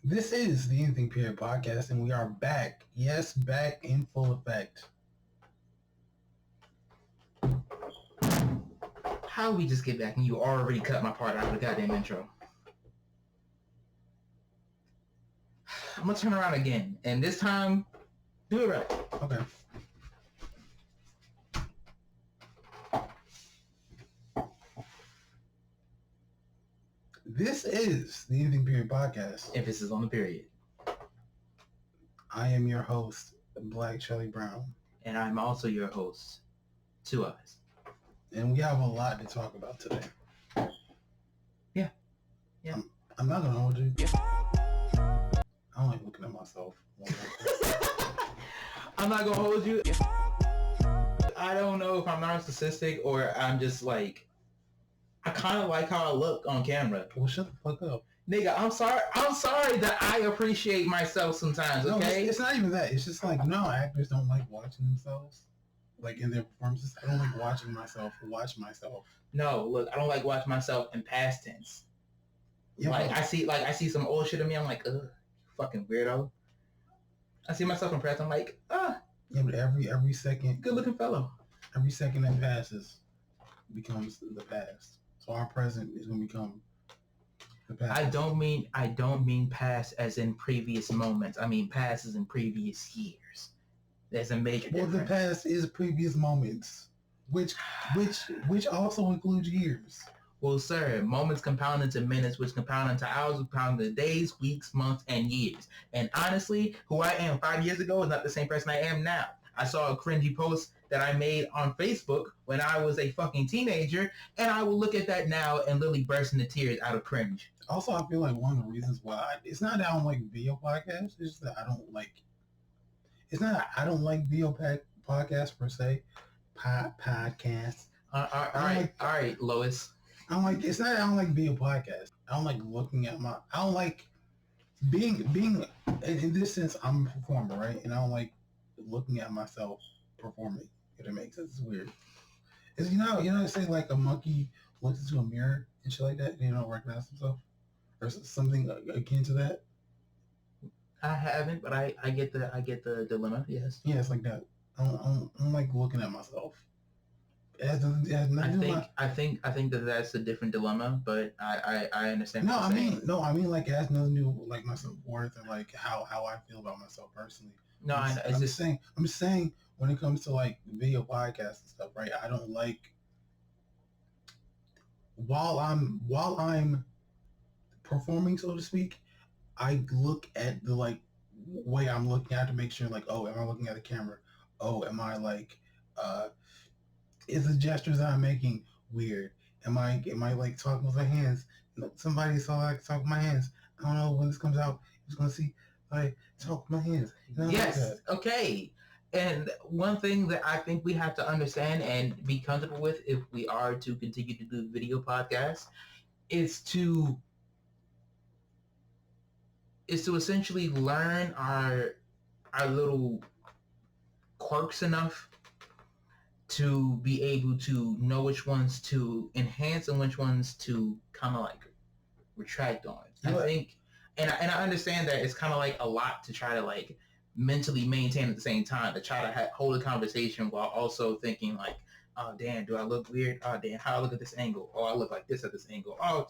This is the Anything Period podcast, and we are back. Yes, back in full effect. How we just get back and you already cut my part out of the goddamn intro? I'm gonna turn around again, and this time, do it right. Okay. This is the Anything Period podcast. Emphasis on the period. I am your host, Black Shelly Brown. And I'm also your host, Two Eyes. And we have a lot to talk about today. Yeah. I'm not gonna hold you. I don't like looking at myself. I'm not gonna hold you. I don't know if I'm narcissistic or I'm just like, I kind of like how I look on camera. Well, shut the fuck up. Nigga, I'm sorry that I appreciate myself sometimes, okay? No, it's not even that. It's just like, no, actors don't like watching themselves. Like in their performances. I don't like watching myself watch myself. No, look, I don't like watching myself in past tense. Yeah, I see some old shit of me, I'm like, ugh, you fucking weirdo. I see myself in present, I'm like, Yeah, but every second, good looking fellow. Every second that passes becomes the past. So our present is gonna become the past. I don't mean past as in previous moments. I mean past as in previous years. There's a major difference. Well, the past is previous moments, which also includes years. Well, sir, moments compound into minutes, which compound into hours, compound into days, weeks, months, and years. And honestly, who I am 5 years ago is not the same person I am now. I saw a cringy post that I made on Facebook when I was a fucking teenager, and I will look at that now and literally burst into tears out of cringe. Also, I feel like one of the reasons why it's not that I don't like video podcasts, it's just that I don't like. It's not that I don't like video podcasts per se. Podcasts. All right, Lois. It's not that I don't like video podcasts. I don't like looking at I don't like being in this sense. I'm a performer, right? And I don't like looking at myself performing. If it makes sense, it's weird. It's you know they say like a monkey looks into a mirror and shit like that, and you don't recognize himself or something akin to that. I haven't, but I get the dilemma. Yes. Yeah, it's like that. I don't like looking at myself. I think that that's a different dilemma, but I understand. I mean like it has nothing to do with like my self-worth and like how I feel about myself personally. No, I'm just saying when it comes to like video podcasts and stuff, right? I don't like while I'm performing, so to speak, I look at the like way I'm looking at to make sure like, oh, am I looking at the camera? Oh, am I like is the gestures that I'm making weird? Am I like talking with my hands? Somebody saw like talk with my hands. I don't know when this comes out. Who's gonna see like talk with my hands? Yes. Like okay. And one thing that I think we have to understand and be comfortable with if we are to continue to do video podcasts is to essentially learn our little quirks enough to be able to know which ones to enhance and which ones to kind of like retract on. I think, and I understand that it's kind of like a lot to try to like mentally maintain at the same time, to try to hold a conversation while also thinking like, oh damn, do I look weird? Oh damn, how I look at this angle? Oh, I look like this at this angle. Oh,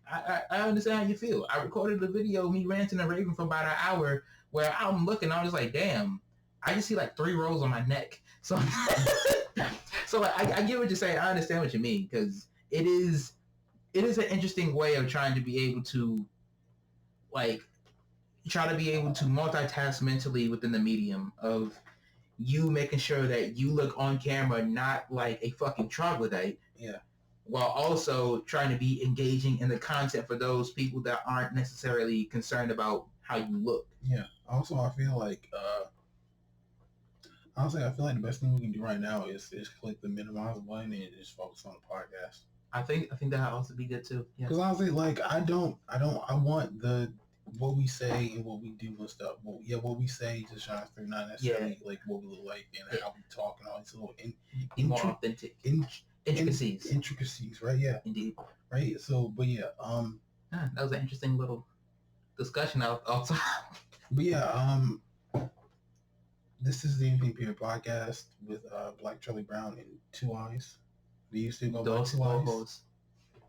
I understand how you feel. I recorded a video of me ranting and raving for about an hour where I'm looking, I was like, damn, I just see like 3 rolls on my neck. So so like, I get what you're saying. I understand what you mean, because it is an interesting way of trying to be able to like try to be able to multitask mentally within the medium of you making sure that you look on camera not like a fucking troglodyte. Yeah. While also trying to be engaging in the content for those people that aren't necessarily concerned about how you look. Yeah. Also, I feel like the best thing we can do right now is click the minimize button and just focus on the podcast. I think that also be good too. Because honestly, like I want what we say and what we do and stuff. Well, yeah, what we say to shine through, not necessarily like what we look like and how we talk and all these little more authentic intricacies. Intricacies, right? Yeah, indeed. Right. So, but yeah, that was an interesting little discussion outside. But yeah, this is the Anything Period podcast with Black Charlie Brown and Two Eyes. Do you still go by Dos Two Eyes? ojos.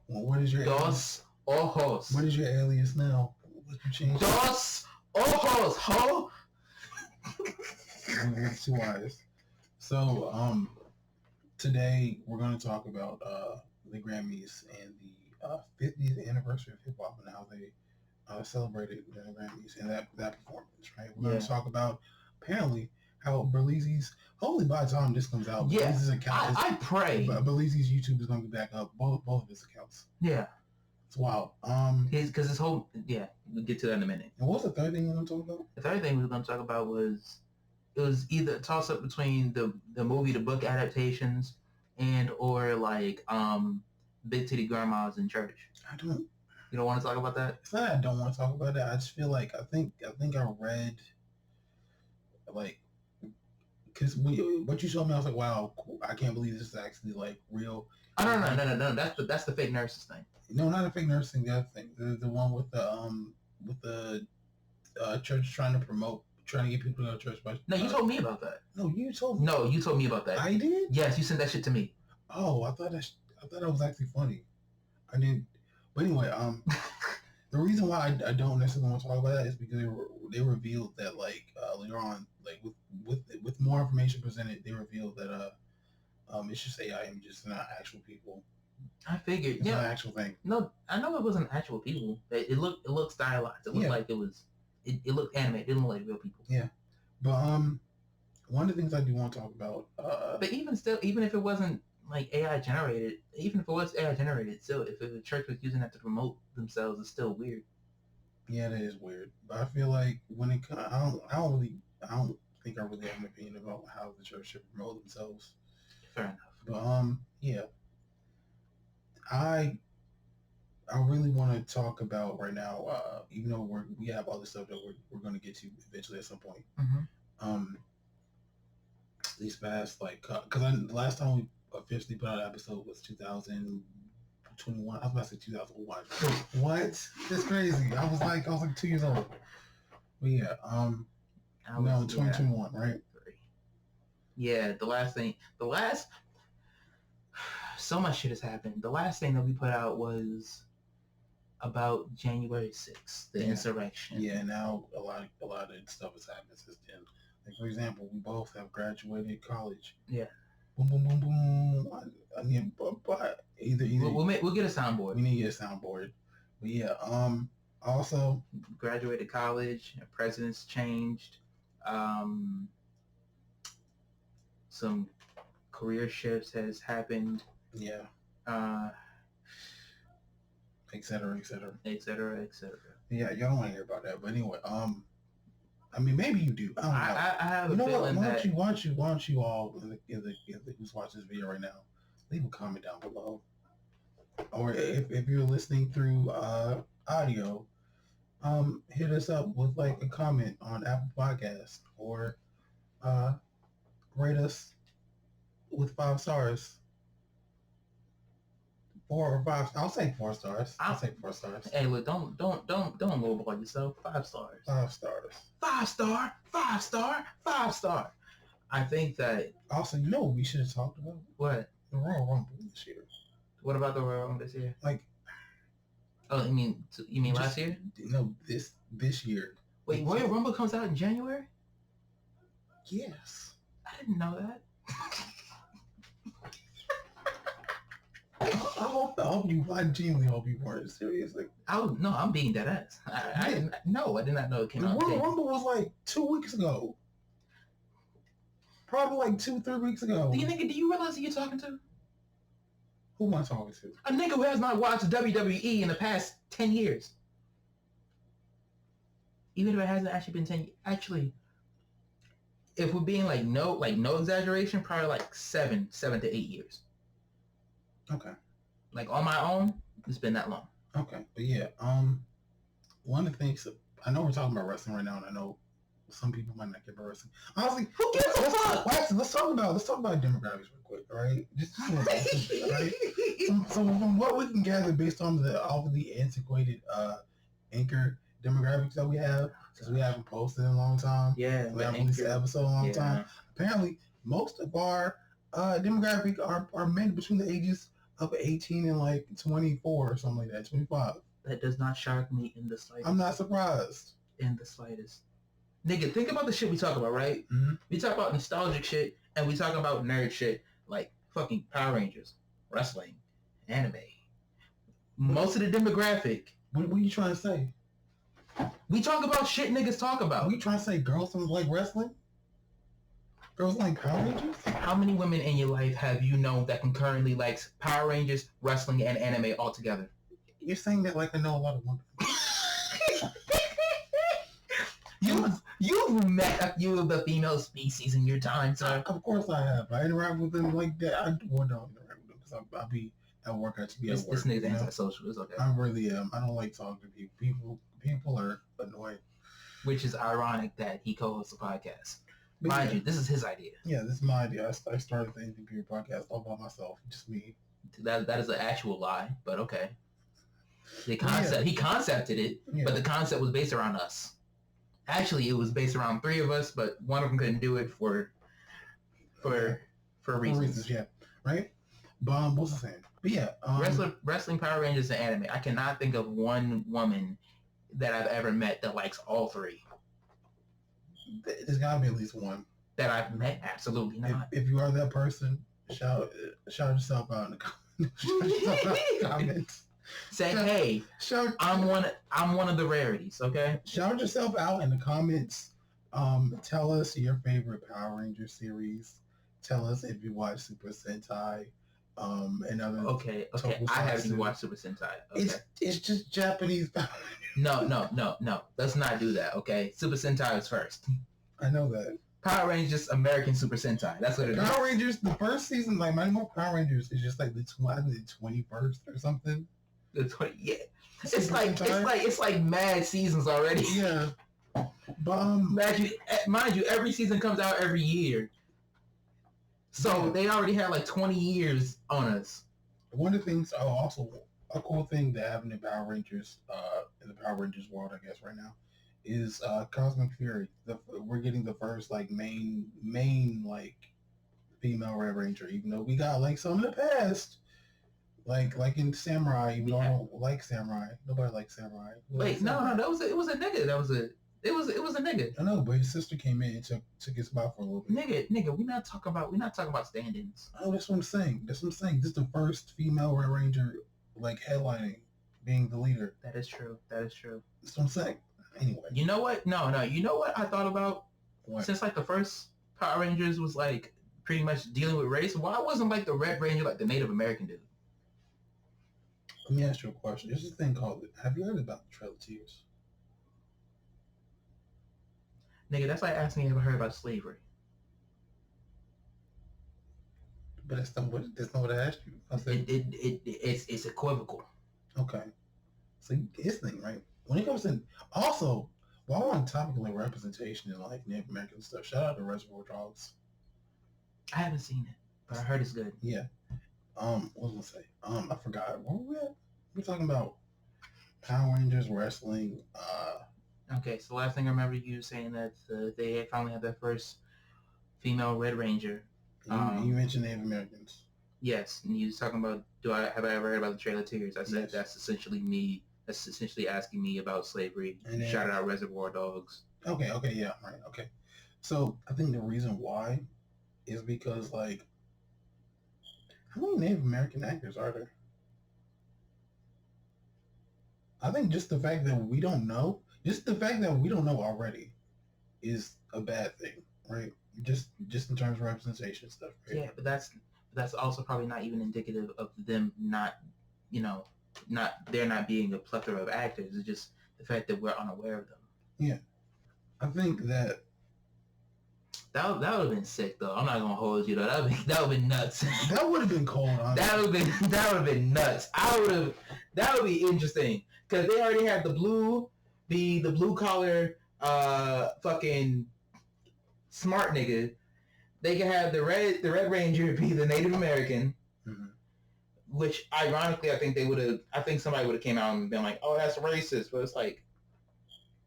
Well, what is your Dos ojos. What is your alias now? What you change? Dos ojos, ho. With Two Eyes. So, today we're going to talk about the Grammys and the 50th anniversary of hip hop and how they celebrated the Grammys and that performance. Right? We're going to talk about apparently how Berleezy's. Hopefully, by the time this comes out, Berleezy's account. I pray. Berleezy's YouTube is going to be back up. Both of his accounts. Yeah. It's wild. Because his whole we'll get to that in a minute. And what's the third thing we're going to talk about? The third thing we were going to talk about was it was either a toss up between the movie to book adaptations and or like big titty grandmas in church. I don't. You don't want to talk about that? It's not that I don't want to talk about that. I just feel like I think I read like because what you showed me, I was like, wow, cool. I can't believe this is actually like real. Oh, no. That's the fake nurses thing. No, not a fake nurse thing. The other thing, the one with the church trying to get people to go to church. But no, you told me about that. No, you told me. No, you told me about that. I did. Yes, you sent that shit to me. Oh, I thought that was actually funny. I didn't. But anyway, the reason why I don't necessarily want to talk about that is because they revealed that like later on, like with more information presented, they revealed that it's just AI images, not actual people. I figured, it's not an actual thing. No, I know it wasn't actual people. It looked stylized. It looked like it was. It looked animated. It didn't look like real people. Yeah, but one of the things I do want to talk about. But even if it wasn't like AI generated, even if it was AI generated, still, if the church was using that to promote themselves, it's still weird. Yeah, that is weird. But I feel like when it comes, I don't think I really have an opinion about how the church should promote themselves. Fair enough. But yeah, I really want to talk about right now. Even though we have all this stuff that we're going to get to eventually at some point. Mm-hmm. These past because the last time we officially put out an episode was 2021. I was about to say 2001. What? That's crazy. I was like 2 years old. But yeah, 2021, right? Yeah, so much shit has happened. The last thing that we put out was about January 6th, the insurrection. Yeah, now a lot of stuff has happened since then. Like, for example, we both have graduated college. Yeah. Boom, boom, boom, boom. I mean, but either we'll get a soundboard. We need to get a soundboard. But yeah, also graduated college. Presidents changed. Some career shifts has happened. Yeah. Et cetera, et cetera. Et cetera, et cetera. Yeah, y'all don't want to hear about that. But anyway, I mean, maybe you do. I don't know. I have a feeling that. Why don't you all in the who's watching this video right now, leave a comment down below, or if you're listening through audio, hit us up with like a comment on Apple Podcasts or rate us with 5 stars. 4 or 5. I'll say 4 stars. I'll say 4 stars. Hey, look, don't lowball yourself. 5 stars. 5 stars. 5 star. 5 star. 5 star. I think that. Also, you know what we should have talked about? What? The Royal Rumble this year. What about the Royal Rumble this year? Like. Oh, you mean last year? No, this year. Wait, Royal Rumble comes out in January? Yes. I didn't know that. I genuinely hope you weren't serious. Like, no, I'm being dead ass. I did not know it came out. The Royal Rumble was like 2 weeks ago. Probably like 2-3 weeks ago. Do you realize who you're talking to? Who am I talking to? A nigga who has not watched WWE in the past 10 years. Even if it hasn't actually been 10 years. Actually, if we're being like no exaggeration, probably like 7 to 8 years. Okay. Like on my own, it's been that long. Okay, but yeah, one of the things I know we're talking about wrestling right now, and I know some people might not get about wrestling. Honestly, who gives a fuck? Let's talk about demographics real quick, all right? Just all right? So from what we can gather based on all of the antiquated Anchor demographics that we have, since we haven't posted in a long time. Yeah, we haven't released an episode in a long time. Apparently, most of our demographic are men between the ages of 18 and like 24 or something like that, 25. That does not shock me in the slightest. I'm not surprised. In the slightest. Nigga, think about the shit we talk about, right? Mm-hmm. We talk about nostalgic shit, and we talk about nerd shit, like fucking Power Rangers, wrestling, anime. Most of the demographic. What are you trying to say? We talk about shit niggas talk about. Are you trying to say girls don't like wrestling? Girls like Power Rangers? How many women in your life have you known that concurrently likes Power Rangers, wrestling, and anime all together? You're saying that like I know a lot of women. You've met a few of the female species in your time, sir. Of course I have. I interact with them like that. I don't interact with them because I'll be at work. I have to be at work. This nigga's antisocial. It's okay. I really am. I don't like talking to people. People are annoying. Which is ironic that he co-hosts a podcast. Mind you, this is his idea. Yeah, this is my idea. I started the NVP podcast all by myself. Just me. That is an actual lie, but okay. He concepted it, but the concept was based around us. Actually, it was based around three of us, but one of them couldn't do it for reasons. Yeah, right. But what's the saying? But yeah, wrestling, Power Rangers, and anime. I cannot think of one woman that I've ever met that likes all three. There's gotta be at least one that I've met. Absolutely not. If you are that person, shout yourself out in the comments. Say, hey, I'm one of the rarities, okay? Shout yourself out in the comments. Tell us your favorite Power Ranger series. Tell us if you watch Super Sentai. And other. Okay. I haven't even watched Super Sentai. Okay. It's just Japanese. No. Let's not do that, okay? Super Sentai is first. I know that. Power Rangers, American Super Sentai. That's what it is. Power Rangers, the first season, like Mighty Morphin Power Rangers, is just like the 21st or something. The 20, yeah. It's like mad seasons already. Yeah. But mind you, every season comes out every year. So they already have like 20 years on us. One of the things, also a cool thing that happened in Power Rangers, in the Power Rangers world, I guess right now, is Cosmic Fury. We're getting the first like main like female Red Ranger, even though we got like some in the past. Like in Samurai, even though I don't like Samurai. Nobody likes Samurai. Wait, no, it was a nigga. It was a nigga. I know, but his sister came in and took his spot for a little bit. Nigga, we're not talking about stand-ins. Oh, that's what I'm saying. This is the first female Red Ranger like headlining, being the leader. That is true. That's what I'm saying. Anyway. You know what? No. You know what I thought about? What? Since like the first Power Rangers was like pretty much dealing with race, why wasn't like the Red Ranger like the Native American dude? Let me ask you a question. There's this thing called, have you heard about the Trail of Tears? Nigga, that's like asking me if I heard about slavery. But that's not what I asked you. I said, it's equivocal. Okay. So his thing, right? When it comes to, also, while we're on the topic of like representation and like Native American stuff, shout out to Reservoir Dogs. I haven't seen it, but I heard it's good. Yeah. What was I gonna say? I forgot. Where were we at? We're talking about Power Rangers, wrestling. Okay, so last thing I remember you saying that they finally had their first female Red Ranger. You mentioned Native Americans. Yes, and you was talking about have I ever heard about the Trail of Tears? I said yes. That's essentially asking me about slavery. And then, shout out Reservoir Dogs. Okay, yeah, right, okay. So I think the reason why is because like, how many Native American actors are there? I think just the fact that we don't know already is a bad thing, right? Just in terms of representation stuff. Right? Yeah, but that's also probably not even indicative of them not being a plethora of actors. It's just the fact that we're unaware of them. Yeah, I think that would have been sick though. I'm not gonna hold you though. That would have been nuts. That would have been cold. Honestly. That would have been nuts. That would be interesting because they already had the blue collar fucking smart nigga. They could have the Red Ranger be the Native American, which ironically I think somebody would have came out and been like, oh, that's racist. But it's like,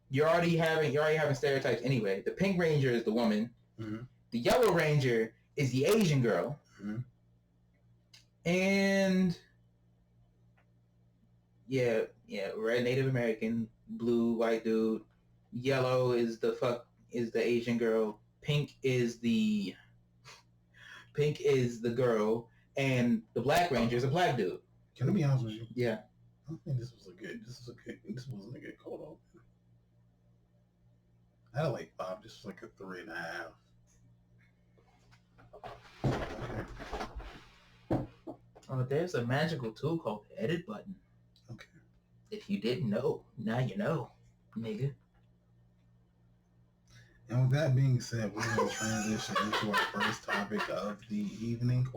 you're already having stereotypes anyway. The Pink Ranger is the woman. Mm-hmm. The Yellow Ranger is the Asian girl. Mm-hmm. And yeah, red Native American, blue white dude, yellow is the Asian girl, pink is the girl, and the Black Ranger is a black dude. Can I be honest with you? Yeah. I don't think this wasn't a good cold open. I had like 5. This was like a 3.5. Okay. Oh, there's a magical tool called the edit button. Okay. If you didn't know, now you know, nigga. And with that being said, we're going to transition into our first topic of the evening, ?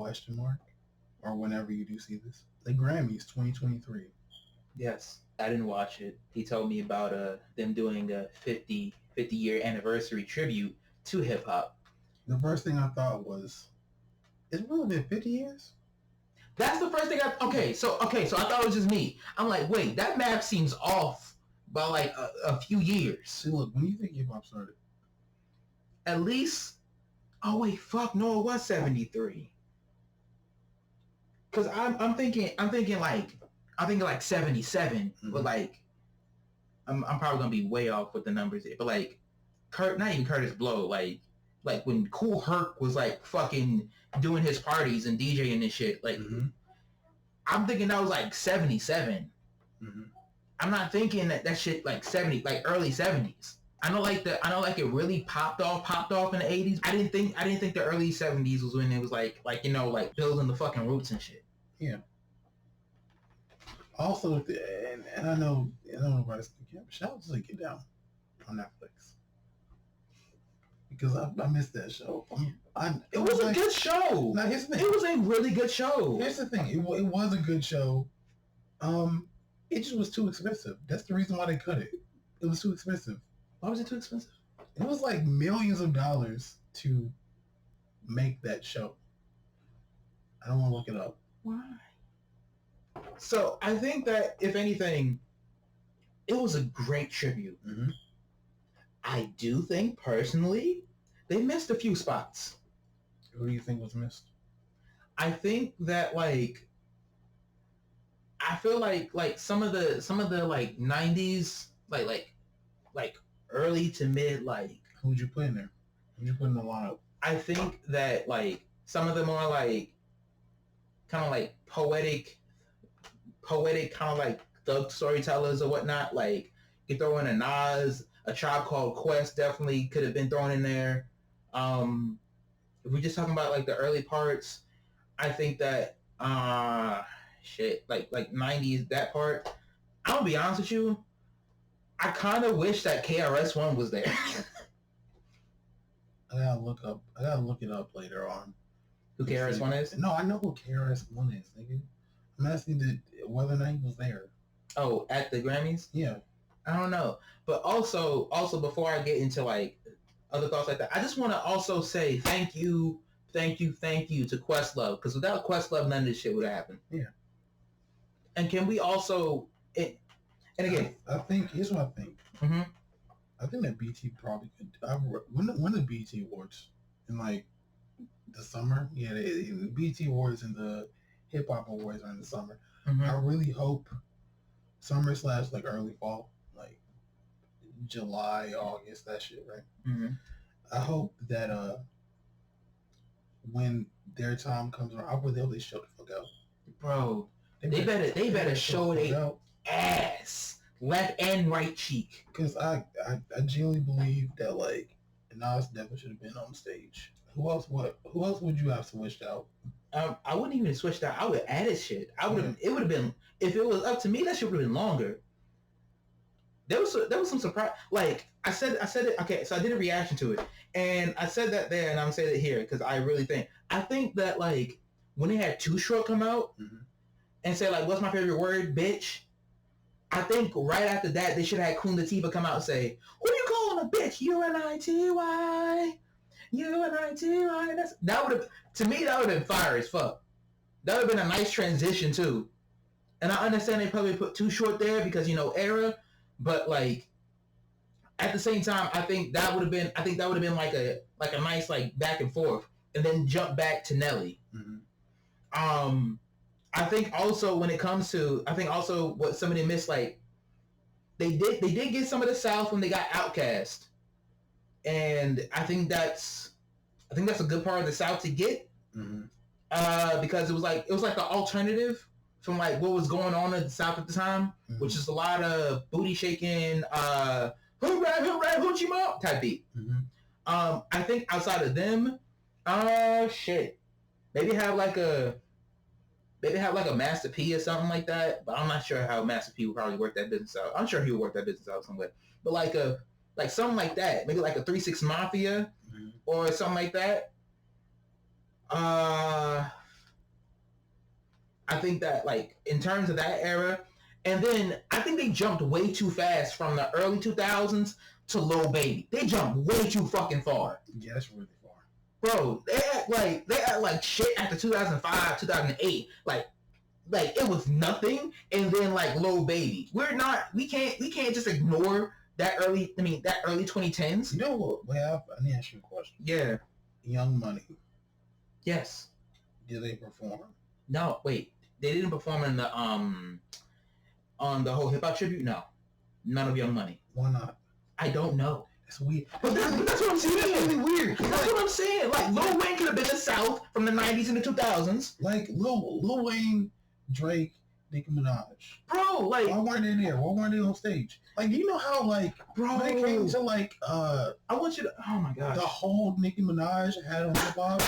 Or whenever you do see this. The Grammys 2023. Yes. I didn't watch it. He told me about them doing a 50-year anniversary tribute to hip-hop. The first thing I thought was, it's really been 50 years? That's the first thing okay, so I thought it was just me. I'm like, wait, that math seems off by like a few years. See, look, when do you think hip-hop started? At least, oh wait, fuck, no, it was 73. Cause I'm thinking like 77, Mm-hmm. but like, I'm probably gonna be way off with the numbers here, but like, not even Curtis Blow, like when Kool Herc was like fucking doing his parties and DJing and shit, like, Mm-hmm. I'm thinking that was like 77. Mm-hmm. I'm not thinking that shit like 70, like early 70s. I know like it really popped off in the 80s. I didn't think the early 70s was when it was like you know, like building the fucking roots and shit. Yeah. Also, and I know nobody's thinking, shout out to Get Down on Netflix. Because I missed that show. It was a good show. Now, here's the thing. It was a really good show. Here's the thing. It was a good show. It just was too expensive. That's the reason why they cut it. It was too expensive. Why was it too expensive? It was like millions of dollars to make that show. I don't want to look it up. Why? So I think that if anything, it was a great tribute. Mm-hmm. I do think personally they missed a few spots. Who do you think was missed? I think that like I feel like some of the like 90s like early to mid, like, who'd you put in there? Who'd you put in the lineup? I think that like some of the more like kind of like poetic kind of like thug storytellers or whatnot, like you throw in a Nas, a Tribe Called Quest definitely could have been thrown in there. If we're just talking about like the early parts, I think that shit, like 90s, that part, I'll be honest with you, I kind of wish that KRS-One was there. I gotta look it up later on. Who KRS-One is? No, I know who KRS-One is, nigga. I'm asking whether or not he was there. Oh, at the Grammys? Yeah. I don't know. But also before I get into like other thoughts like that, I just want to also say thank you to Questlove, because without Questlove, none of this shit would have happened. Yeah. And can we also, and again, I think here's what I think. Mm-hmm. I think that BT probably could. When the BT Awards in like the summer, yeah, the BT Awards and the Hip Hop Awards are in the summer. Mm-hmm. I really hope summer / like early fall, like July, August, that shit, right? Mm-hmm. I hope that when their time comes around, I really hope they show the fuck out. Bro, they better show their ass, left and right cheek. Because I genuinely believe that like Nas definitely should have been on stage. Who else would you have switched out? I wouldn't even switch that. I would add it shit. It would have been, if it was up to me, that shit would have been longer. There was some surprise. Like I said it. Okay, so I did a reaction to it, and I said that there, and I'm saying it here because I think that like when they had Too Short come out and say like, "What's my favorite word, bitch?" I think right after that they should have had Queen Latifah come out and say, "Who you calling a bitch? UNITY, UNITY." That would have, to me, that would have been fire as fuck. That would have been a nice transition too. And I understand they probably put Too Short there because, you know, era, but like at the same time, I think that would have been like a nice like back and forth, and then jump back to Nelly. I think also when it comes to, I think also what somebody missed, like they did get some of the South when they got Outkast, and I think that's a good part of the South to get, because it was like the alternative from like what was going on in the South at the time, which is a lot of booty shaking, hooray, hoochie mom type beat. I think outside of them, shit, maybe have like a Master P or something like that, but I'm not sure how Master P would probably work that business out. I'm sure he would work that business out somewhere, but like something like that, maybe like a 3-6 Mafia or something like that. I think that like in terms of that era, and then I think they jumped way too fast from the early 2000s to Lil Baby. They jumped way too fucking far. Yeah, that's really far. Bro, they act like shit after 2005, 2008. Like it was nothing, and then like Lil Baby. We can't just ignore that early 2010s. You know what? Well, I need to ask you a question. Yeah. Young Money. Yes. Did they perform? No, wait. They didn't perform in the on the whole hip hop tribute. No, none of Young Money. Why not? I don't know. It's weird. But that's what I'm saying. That's really weird. That's what I'm saying. Like Lil Wayne could have been the South from the 90s and the 2000s. Like Lil Wayne, Drake, Nicki Minaj. Bro, like why weren't they there? Why weren't they on stage? Like, you know how like when it came to like I want you to, oh my god, the whole Nicki Minaj had on hip hop.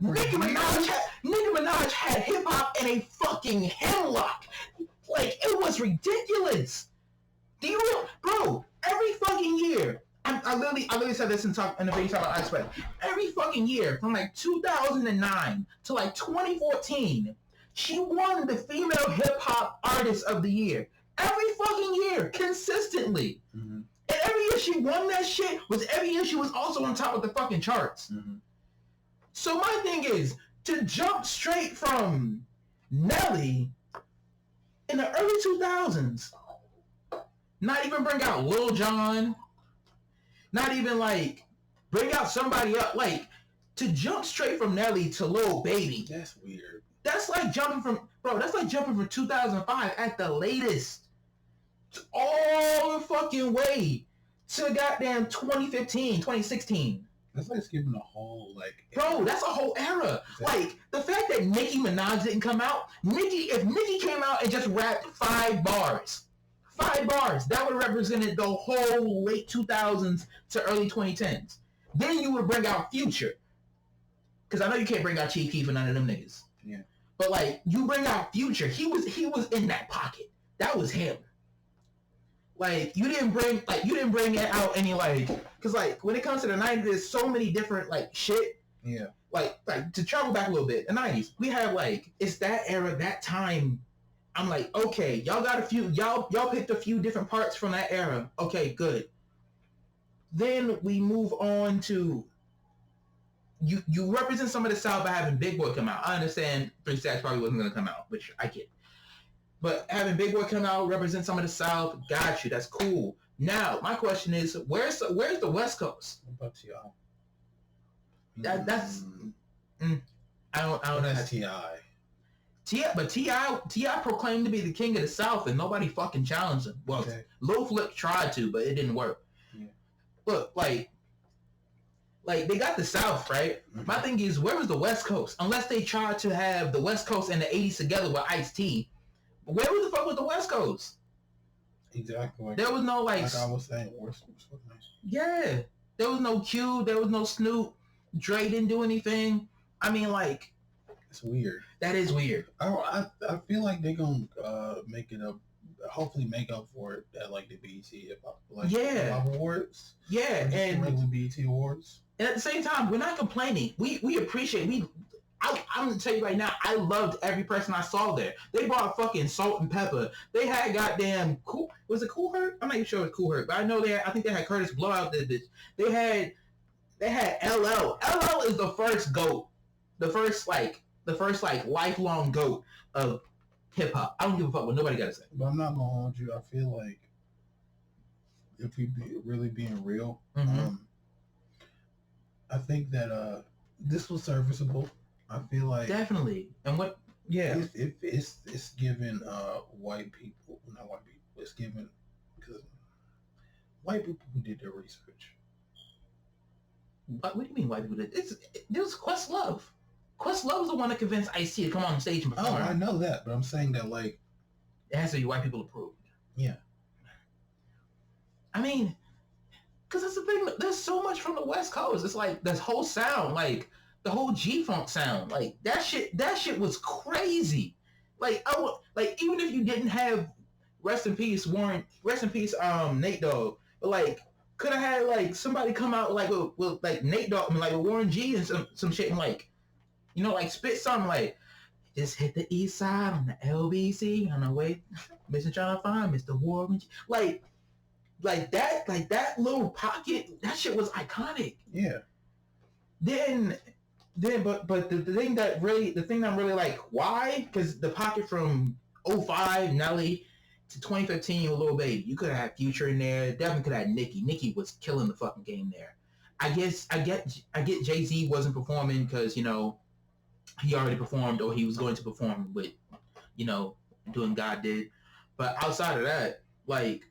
Nicki Minaj had hip hop in a fucking hemlock. Like it was ridiculous. Do you know, bro? Every fucking year, I literally said this in the video talk about Ice. Every fucking year from like 2009 to like 2014. She won the Female Hip Hop Artist of the Year. Every fucking year, consistently. And every year she won that shit was every year she was also on top of the fucking charts. So my thing is, to jump straight from Nelly in the early 2000s, not even bring out Lil Jon, not even like bring out somebody else, like to jump straight from Nelly to Lil Baby. That's weird. That's like jumping from 2005 at the latest all the fucking way to goddamn 2015, 2016. That's like skipping a whole like era. Bro, that's a whole era. Exactly. Like the fact that Nicki Minaj didn't come out, if Nicki came out and just rapped 5 bars, that would have represented the whole late 2000s to early 2010s. Then you would bring out Future. Because I know you can't bring out Chief Keef and none of them niggas. Yeah. But like you bring out Future, he was in that pocket. That was him. Like you didn't bring it out any like, because like when it comes to the 90s, there's so many different like shit. Yeah. Like to travel back a little bit, the 90s, we have like it's that era, that time. I'm like, okay, y'all got a few, y'all picked a few different parts from that era. Okay, good. Then we move on to you represent some of the South by having Big Boy come out. I understand 3 Stacks probably wasn't going to come out, which I get. But having Big Boy come out, represent some of the South, got you. That's cool. Now, my question is, where's the West Coast? What about T.I.? That's I don't know. That's T.I. proclaimed to be the king of the South, and nobody fucking challenged him. Well, okay. Lil Flip tried to, but it didn't work. Yeah. Look, like they got the South, right? My thing is, where was the West Coast? Unless they tried to have the West Coast and the 80s together with Ice-T. Where the fuck was the West Coast? Exactly. There was no like I was saying, West Coast was nice. Yeah. There was no Q, there was no Snoop. Dre didn't do anything. I mean, like, it's weird. That is weird. I feel like they're gonna make it up. Hopefully, make up for it at like the BET awards. Yeah, and regular BET awards. And at the same time, we're not complaining. We appreciate. I'm gonna tell you right now, I loved every person I saw there. They brought fucking Salt and Pepper. They had goddamn Cool. Was it Cool Herc? I'm not even sure it was Cool Herc, but I know I think they had Curtis Blowout did this. They had LL. LL is the first GOAT. The first lifelong GOAT of hip hop. I don't give a fuck what nobody gotta say. But I'm not gonna hold you. I feel like if we be really being real, Mm-hmm. I think that this was serviceable. I feel like Definitely. And what? Yeah. if it's given white people, not white people, it's given because white people who did their research. What do you mean white people did? It was Questlove. Questlove was the one that convinced Ice-T to come on stage and perform. Oh, I know that, but I'm saying that like it has to be white people approved. Yeah. I mean, because that's the thing. There's so much from the West Coast. It's like this whole sound, like the whole G-Funk sound, like that shit. That shit was crazy. Like I would, like even if you didn't have rest in peace Warren, rest in peace Nate Dogg, but like could have had like somebody come out like with like Nate Dogg, I mean, like with Warren G and some shit and like like spit something like just hit the east side on the LBC on the way, Mr. trying to find Mr. Warren G. Like that little pocket, that shit was iconic. Yeah. Then but the thing that I'm really like, why? Because the pocket from 05 Nelly to 2015 with Lil Baby, you could have had Future in there. Definitely could have had Nicki. Nicki was killing the fucking game there. I get Jay-Z wasn't performing because he already performed or he was going to perform with doing God Did. But outside of that, like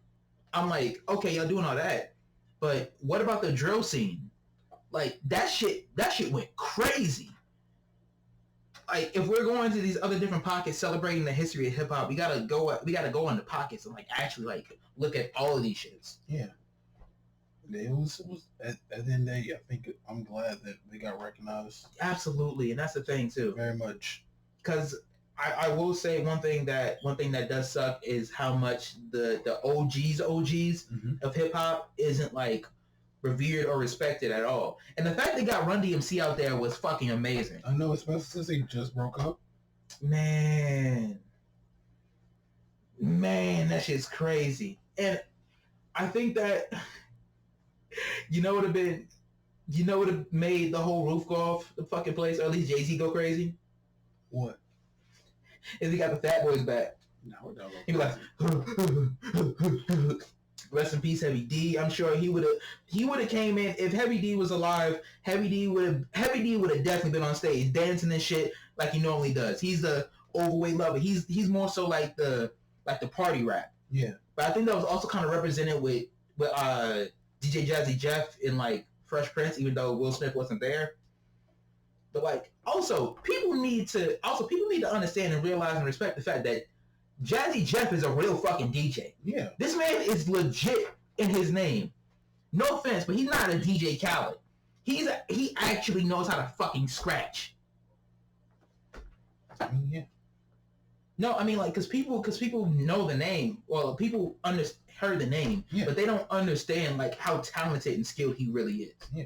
I'm like, okay, y'all doing all that, but what about the drill scene? Like that shit went crazy. Like if we're going to these other different pockets celebrating the history of hip hop, we gotta go in the pockets and like actually like look at all of these shits. Yeah. It was at the end of the day, I think I'm glad that they got recognized. Absolutely, and that's the thing too. Very much. Because I will say one thing that does suck is how much the OGs Mm-hmm. of hip hop isn't like revered or respected at all. And the fact they got Run DMC out there was fucking amazing. I know, especially since they just broke up. Man, that shit's crazy. And I think that would have made the whole roof go off the fucking place, or at least Jay-Z go crazy. What? Is he got the Fat Boys back. No, he was like, rest in peace, Heavy D. I'm sure he would have came in if Heavy D was alive. Heavy D would have definitely been on stage dancing and shit like he normally does. He's the overweight lover. He's more so like the party rap. Yeah. But I think that was also kind of represented with DJ Jazzy Jeff in like Fresh Prince, even though Will Smith wasn't there. But like, also people need to understand and realize and respect the fact that Jazzy Jeff is a real fucking DJ. Yeah. This man is legit in his name. No offense, but he's not a DJ Khaled. He actually knows how to fucking scratch. Yeah. No, I mean like because people know the name. Well, people heard the name, yeah. But they don't understand like how talented and skilled he really is. Yeah.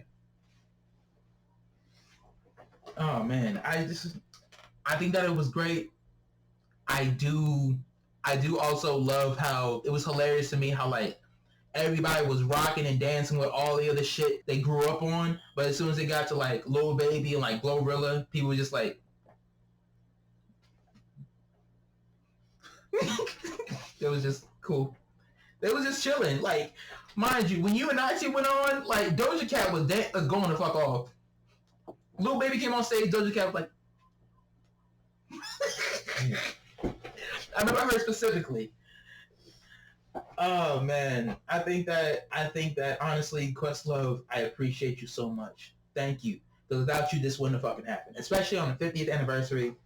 Oh man, I think that it was great. I do also love how it was hilarious to me how like everybody was rocking and dancing with all the other shit they grew up on, but as soon as they got to like Lil Baby and like Glorilla, people were just like it was just cool. They was just chilling. Like, mind you, when you and I went on, like Doja Cat was going to fuck off. Lil Baby came on stage, Doja Cat was like I remember her specifically. Oh man, I think that honestly, Questlove, I appreciate you so much. Thank you. Because without you, this wouldn't have fucking happened. Especially on the 50th anniversary.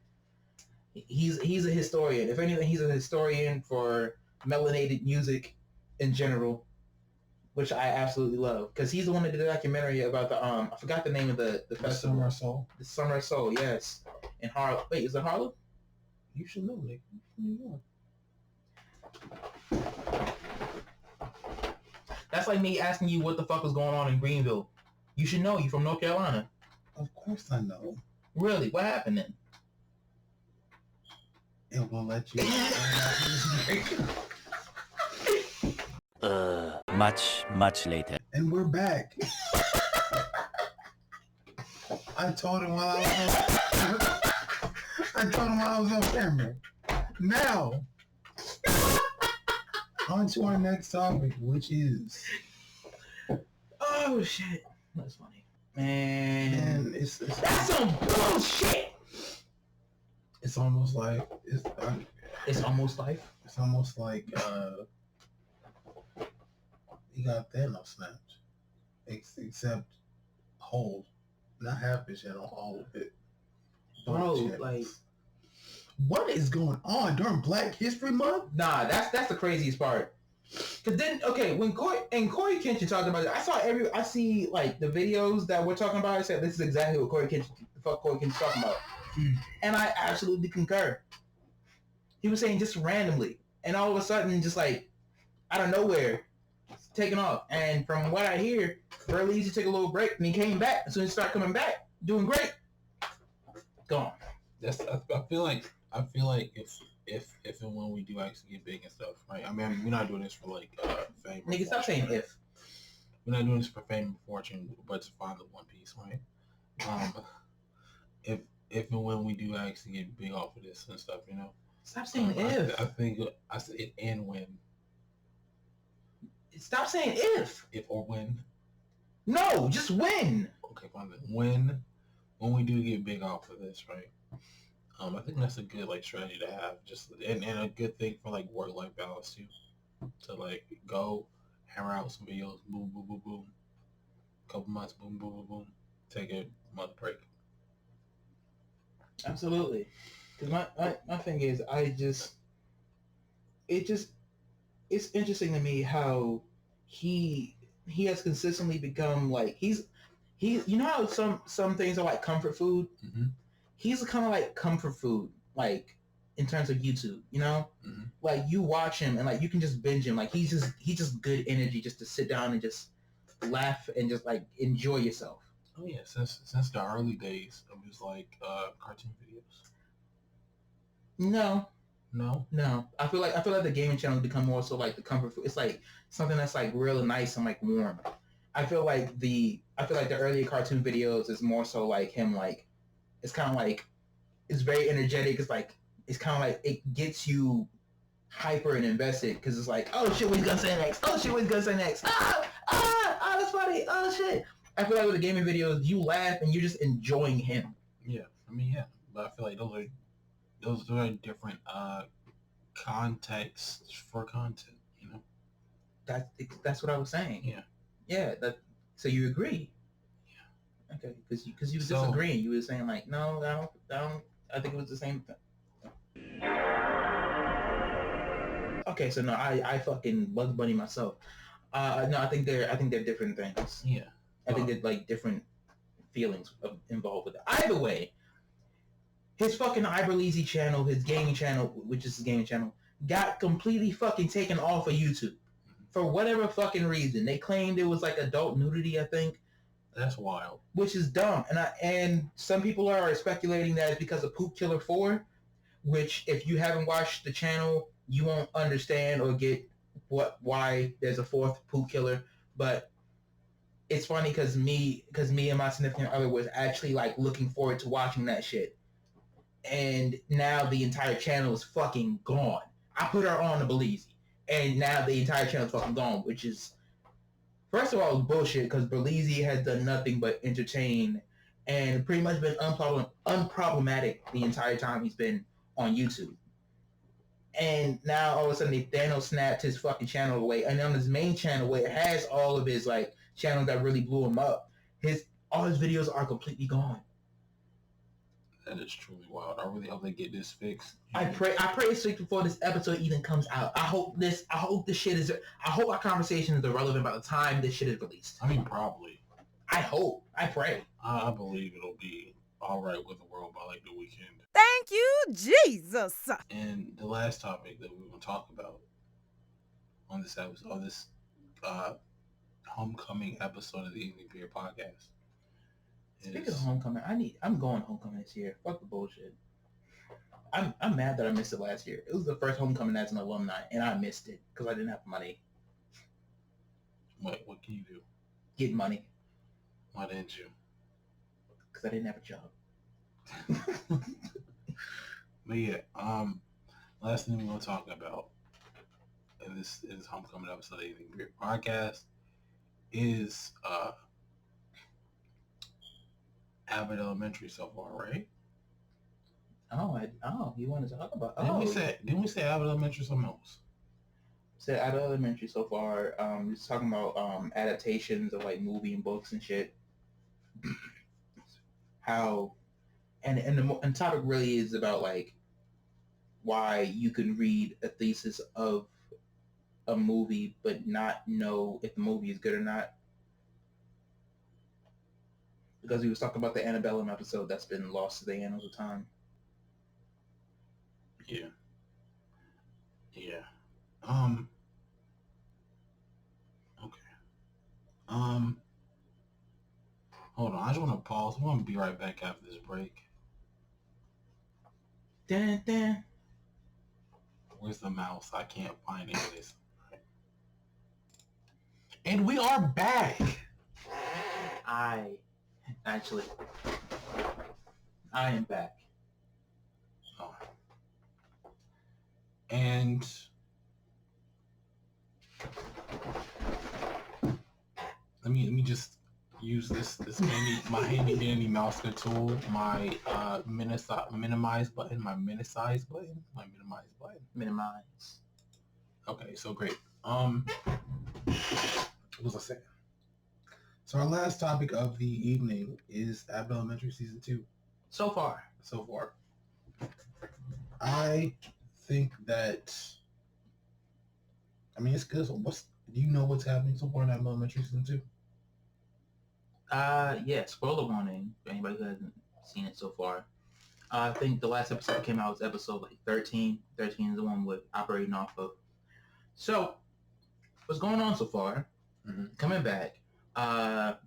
He's a historian. If anything, he's a historian for melanated music in general, which I absolutely love. Because he's the one that did the documentary about the I forgot the name of the festival. Summer of Soul. The Summer of Soul, yes. In Harlem. Wait, is it Harlem? You should know, like, New York. That's like me asking you what the fuck was going on in Greenville. You should know. You from North Carolina. Of course I know. Really? What happened then? It will let you. Much later. And we're back. I told him while I was on camera. Now, On to our next topic, which is Oh shit, that's funny, man. and That's some bullshit. it's almost like It's almost life. it's almost like he got Thanos snapped, except whole, not half his channel, all of it. Bro, Both channels. like, what is going on during Black History Month? nah, that's the craziest part. Cause then, okay, when Corey Kenshin talked about it, I see like the videos that we're talking about. I said this is exactly what Corey Kenshin's talking about, and I absolutely concur. He was saying just randomly, and all of a sudden, just like out of nowhere, it's taking off. And from what I hear, Berleezy took a little break, and he came back. As soon as he started coming back, doing great, gone. I feel like if and when we do actually get big and stuff, right? I mean, we're not doing this for like fame. Nigga, stop saying right? if. We're not doing this for fame and fortune, but to find the One Piece, right? If and when we do actually get big off of this and stuff, you know. Stop saying if. I think I said it and when. Stop saying if. If or when. No, just when. Okay, fine. When we do get big off of this, right? I think that's a good like strategy to have, just and a good thing for like work-life balance too. To like go hammer out some videos, boom, boom, boom, boom. Couple months, boom, boom, boom, boom. Take a month break. Absolutely. Because my thing is, it's interesting to me how he has consistently become like he you know how some things are like comfort food. Mm-hmm. He's kind of like comfort food, like in terms of YouTube, you know, like you watch him and like you can just binge him. Like he's just good energy just to sit down and just laugh and just like enjoy yourself. Oh yeah, since the early days of his like cartoon videos. No. I feel like the gaming channel has become more so like the comfort food. It's like something that's like really nice and like warm. I feel like the earlier cartoon videos is more so like him like. It's kind of like, it's very energetic. It's kind of like, it gets you hyper and invested because it's like, oh shit, what he's gonna say next? Oh shit, what he's gonna say next? That's funny. Oh shit. I feel like with the gaming videos, you laugh and you're just enjoying him. Yeah, I mean, yeah, but I feel like those are different contexts for content, you know. That's what I was saying. Yeah. So you agree? Okay, because you were disagreeing. You were saying like, no, I don't. I think it was the same thing. Okay, so no, I fucking Bugs Bunny myself. No, I think they're different things. Yeah, I think there's like different feelings involved with it. Either way, his fucking Berleezy channel, his gaming channel, which is his gaming channel, got completely fucking taken off of YouTube for whatever fucking reason. They claimed it was like adult nudity, I think. That's wild. Which is dumb. And some people are speculating that it's because of Poop Killer 4, which if you haven't watched the channel, you won't understand or get why there's a fourth Poop Killer. But it's funny because me and my significant other was actually like looking forward to watching that shit. And now the entire channel is fucking gone. I put her on the Berleezy, and now the entire channel is fucking gone, which is, first of all, it's bullshit because Berleezy has done nothing but entertain and pretty much been unproblematic the entire time he's been on YouTube. And now all of a sudden Thanos snapped his fucking channel away, and on his main channel where it has all of his like channels that really blew him up, all his videos are completely gone. That is truly wild. I really hope they get this fixed. I pray it's fixed before this episode even comes out. I hope our conversation is irrelevant by the time this shit is released. I mean, probably. I hope. I pray. I believe it'll be all right with the world by like the weekend. Thank you, Jesus. And the last topic that we will talk about on this episode, on this homecoming episode of the Evening Beer Podcast. Speaking of homecoming, I'm going homecoming this year. Fuck the bullshit. I'm mad that I missed it last year. It was the first homecoming as an alumni, and I missed it because I didn't have money. What can you do? Get money. Why didn't you? Because I didn't have a job. But yeah, last thing we're gonna talk about and this is homecoming episode of Anything Weird podcast, is Abbott Elementary so far, right? You want to talk about? Didn't we say Abbott Elementary something else? Said Abbott Elementary so far. Just talking about adaptations of like movie and books and shit. How, and the topic really is about like why you can read a thesis of a movie but not know if the movie is good or not. Because we was talking about the Antebellum episode that's been lost to the annals of time. Yeah. Okay. Hold on. I just want to pause. I want to be right back after this break. Dun, dun. Where's the mouse? I can't find any of this. And we are back. I am back. Oh. And let me just use this handy dandy mouse tool, my minimize button. Minimize. Okay, so great. What was I saying? So our last topic of the evening is Abbott Elementary season 2. So far. I think that, I mean, it's good. So do you know what's happening so far in Abbott Elementary season 2? Yeah, spoiler warning for anybody who hasn't seen it so far. I think the last episode that came out was episode like 13. 13 is the one with operating off of. So, what's going on so far? Mm-hmm. Coming back,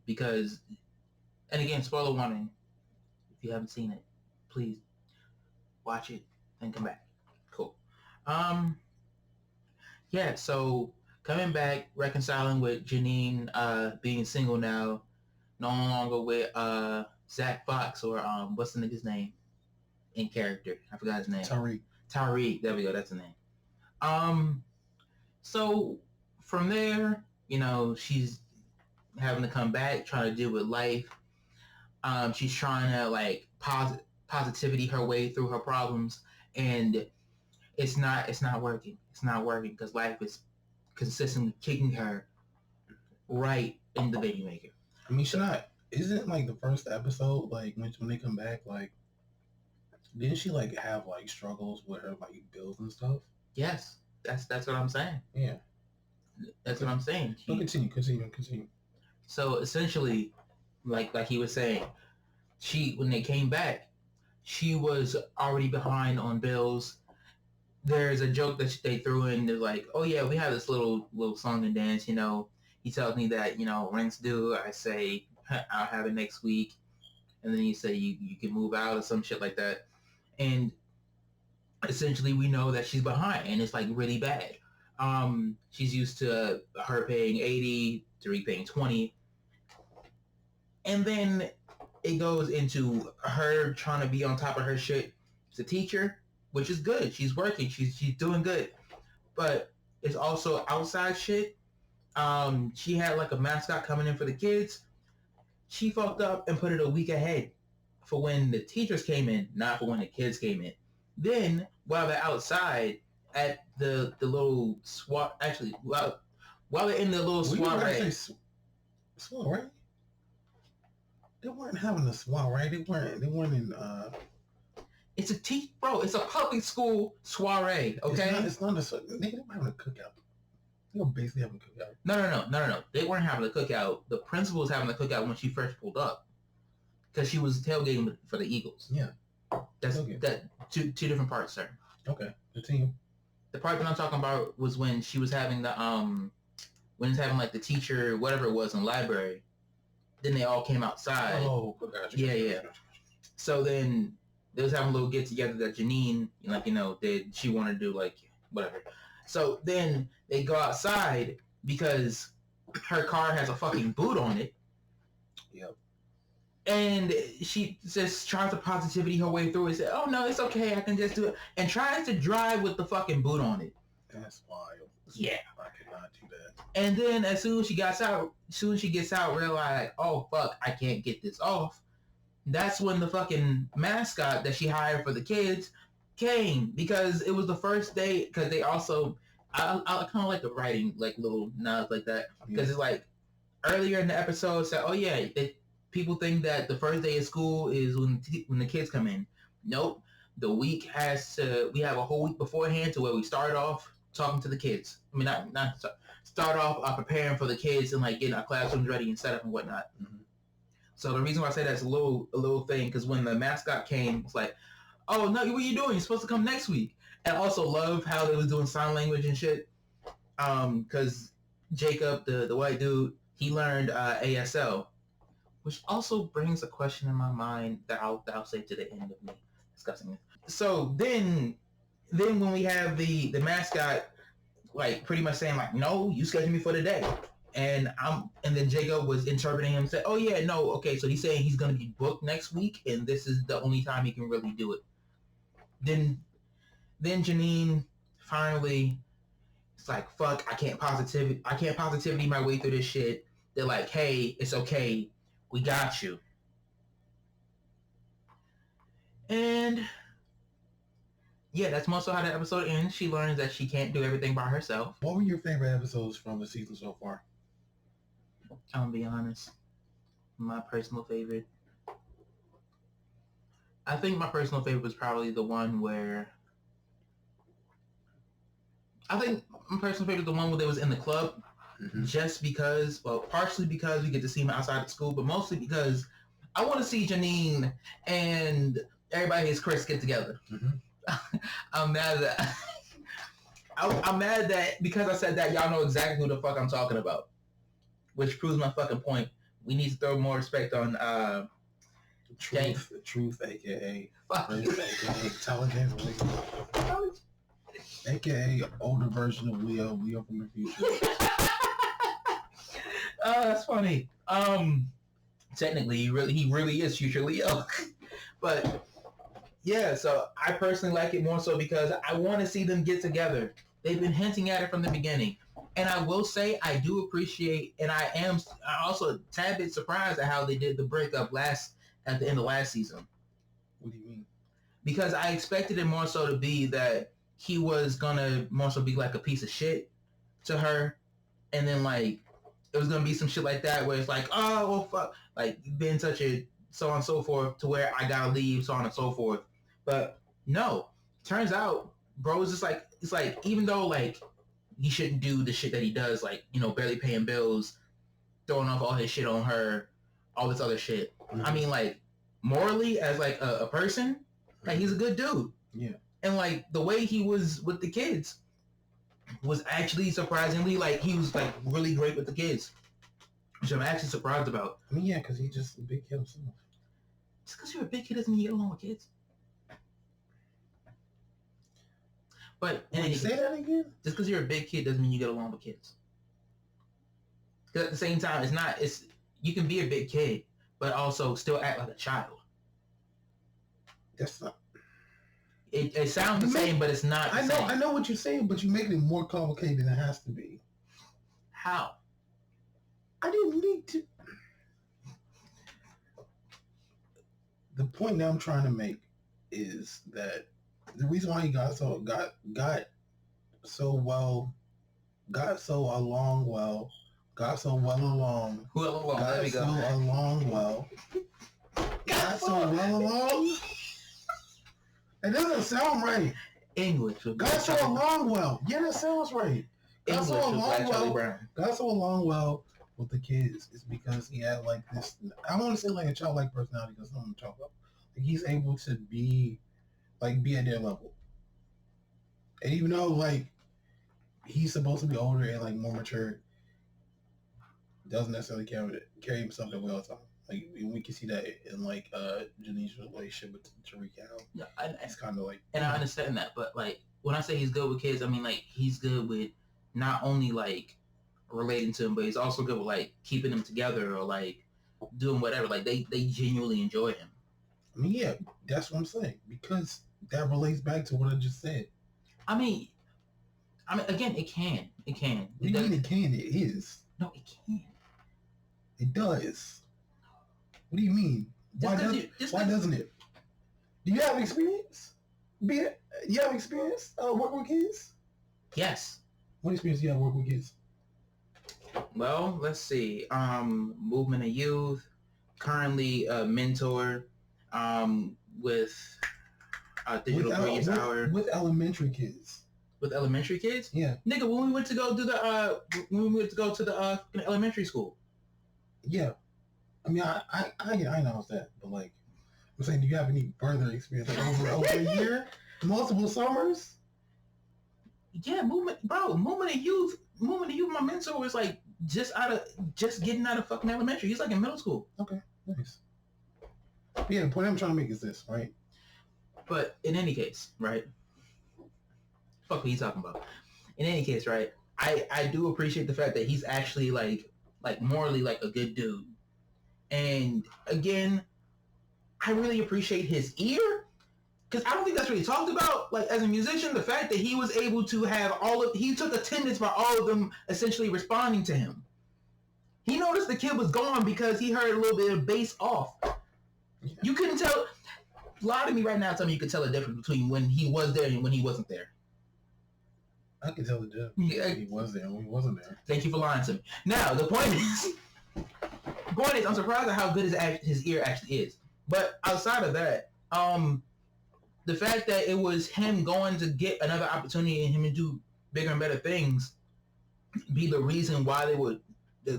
because, and again, spoiler warning, if you haven't seen it, please watch it and come back. Cool. Yeah, so coming back, reconciling with Janine, being single now, no longer with Zach Fox or what's the nigga's name in character? I forgot his name. Tariq. There we go. That's the name. So from there, you know, she's having to come back, trying to deal with life. She's trying to like positivity her way through her problems, and it's not working. It's not working because life is consistently kicking her right in the baby maker. I mean, isn't like the first episode, like when they come back, like, didn't she like have like struggles with her like bills and stuff? Yes, that's what I'm saying. Yeah, that's what I'm saying. Continue. So essentially, like he was saying, when they came back, she was already behind on bills. There's a joke that they threw in. They're like, oh yeah, we have this little song and dance, you know. He tells me that, you know, rent's due. I say, I'll have it next week. And then he say, you can move out or some shit like that. And essentially we know that she's behind and it's like really bad. She's used to her paying 80, Tariq paying 20. And then it goes into her trying to be on top of her shit as a teacher, which is good. She's working. She's doing good. But it's also outside shit. She had like a mascot coming in for the kids. She fucked up and put it a week ahead for when the teachers came in, not for when the kids came in. Then, while they're outside at the little swap, actually, while they're in the little soiree. Soiree? They weren't having a soiree. They weren't in. It's it's a public school soiree. Okay. It's not they weren't having a cookout. They were basically having a cookout. No. They weren't having a cookout. The principal was having a cookout when she first pulled up, because she was tailgating for the Eagles. Yeah. That's two different parts, sir. Okay, continue. The part that I'm talking about was when she was having when it's having like the teacher, whatever it was in the library. Then they all came outside. Oh, gotcha. Yeah. So then they was having a little get together that Janine, like, you know, she wanted to do like whatever. So then they go outside because her car has a fucking boot on it. Yep. And she just tries to positivity her way through it. Said, oh no, it's okay, I can just do it. And tries to drive with the fucking boot on it. That's wild. Yeah. I could not do that. And then as soon as she gets out, realize, oh fuck, I can't get this off. That's when the fucking mascot that she hired for the kids came, because it was the first day. Because they also, I kind of like the writing, like little nods like that, because it's like earlier in the episode said, oh yeah, people think that the first day of school is when the kids come in. Nope. The week we have a whole week beforehand to where we start off talking to the kids. I mean, not start off preparing for the kids and like getting our classrooms ready and set up and whatnot. Mm-hmm. So the reason why I say that's a little thing, because when the mascot came, it's like, oh no, what are you doing? You're supposed to come next week. And I also love how they was doing sign language and shit. Because Jacob, the white dude, he learned ASL, which also brings a question in my mind that I'll save to the end of me discussing it. So then when we have the mascot, like pretty much saying like, no, you scheduled me for today. And then Jacob was interpreting him and said, oh yeah, no, okay, so he's saying he's gonna be booked next week and this is the only time he can really do it. Then Janine finally, it's like, fuck, I can't positivity my way through this shit. They're like, hey, it's okay, we got you. And yeah, that's most of how the episode ends. She learns that she can't do everything by herself. What were your favorite episodes from the season so far? I'm gonna be honest. My personal favorite. I think my personal favorite was probably the one where... I think my personal favorite was the one where they was in the club. Mm-hmm. Just because, well, partially because we get to see him outside of school, but mostly because I want to see Janine and everybody as Chris get together. Mm-hmm. I'm mad that... I'm mad that because I said that, y'all know exactly who the fuck I'm talking about. Which proves my fucking point. We need to throw more respect on Truth, aka Chris, aka Intelligence, aka older version of Leo from the future. That's funny. Technically, he really is future Leo. But yeah, so I personally like it more so because I want to see them get together. They've been hinting at it from the beginning. And I will say I do appreciate, and I also a tad bit surprised at how they did the breakup at the end of last season. What do you mean? Because I expected it more so to be that he was gonna more so be like a piece of shit to her, and then like it was gonna be some shit like that where it's like, oh well, fuck, like been such a so on and so forth to where I gotta leave, so on and so forth. But no, turns out bro is just like, it's like, even though like he shouldn't do the shit that he does, like, you know, barely paying bills, throwing off all his shit on her, all this other shit. Mm-hmm. I mean, like, morally, as, like, a person, like, he's a good dude. Yeah. And, like, the way he was with the kids was actually surprisingly, like, he was, like, really great with the kids, which I'm actually surprised about. I mean, yeah, because he's just a big kid himself. Just because you're a big kid doesn't mean you get along with kids. But say that again? Just because you're a big kid doesn't mean you get along with kids. Because at the same time, you can be a big kid, but also still act like a child. That's not... It sounds the same, but it's not the same. I know what you're saying, but you're making it more complicated than it has to be. How? I didn't need to... The point that I'm trying to make is that the reason why he got so well along. It doesn't sound right. English. Got so along well. Yeah, that sounds right. Got so along well with the kids is because he had like this, I want to say like a childlike personality, because I'm talking about. Like, he's able to be at their level. And even though like he's supposed to be older and like more mature, doesn't necessarily carry himself that way all the time. Like we can see that in like Janine's relationship with Tarika. Yeah, it's kind of like, and I understand that, but like when I say he's good with kids, I mean like he's good with not only like relating to him, but he's also good with like keeping them together or like doing whatever. Like they genuinely enjoy him. I mean, yeah, that's what I'm saying, because that relates back to what I just said. I mean, I mean, again, it can. It can. What do you mean it can? It is. No, it can. It does. What do you mean? Why doesn't it? Do you have experience? You have experience working with kids? Yes. What experience do you have working with kids? Well, let's see. Movement of youth. Currently a mentor. With digital brilliance hour. With elementary kids. With elementary kids? Yeah. Nigga, when we went to go do the elementary school. Yeah. I mean, I know that, but like, I'm saying, do you have any further experience? Like over a year, multiple summers? Yeah, movement of youth. My mentor was like just getting out of fucking elementary. He's like in middle school. Okay, nice. But yeah, the point I'm trying to make is this, right? But in any case, right? Fuck what he's talking about. In any case, right? I do appreciate the fact that he's actually like morally like a good dude. And again, I really appreciate his ear, because I don't think that's really talked about. Like, as a musician, the fact that he was able to have he took attendance by all of them essentially responding to him. He noticed the kid was gone because he heard a little bit of bass off. Yeah. You couldn't tell. Lie to me right now, tell me you could tell the difference between when he was there and when he wasn't there. I can tell the difference. Yeah. He was there and when he wasn't there. Thank you for lying to me. Now, the point is, I'm surprised at how good his ear actually is. But outside of that, the fact that it was him going to get another opportunity and him to do bigger and better things be the reason why they would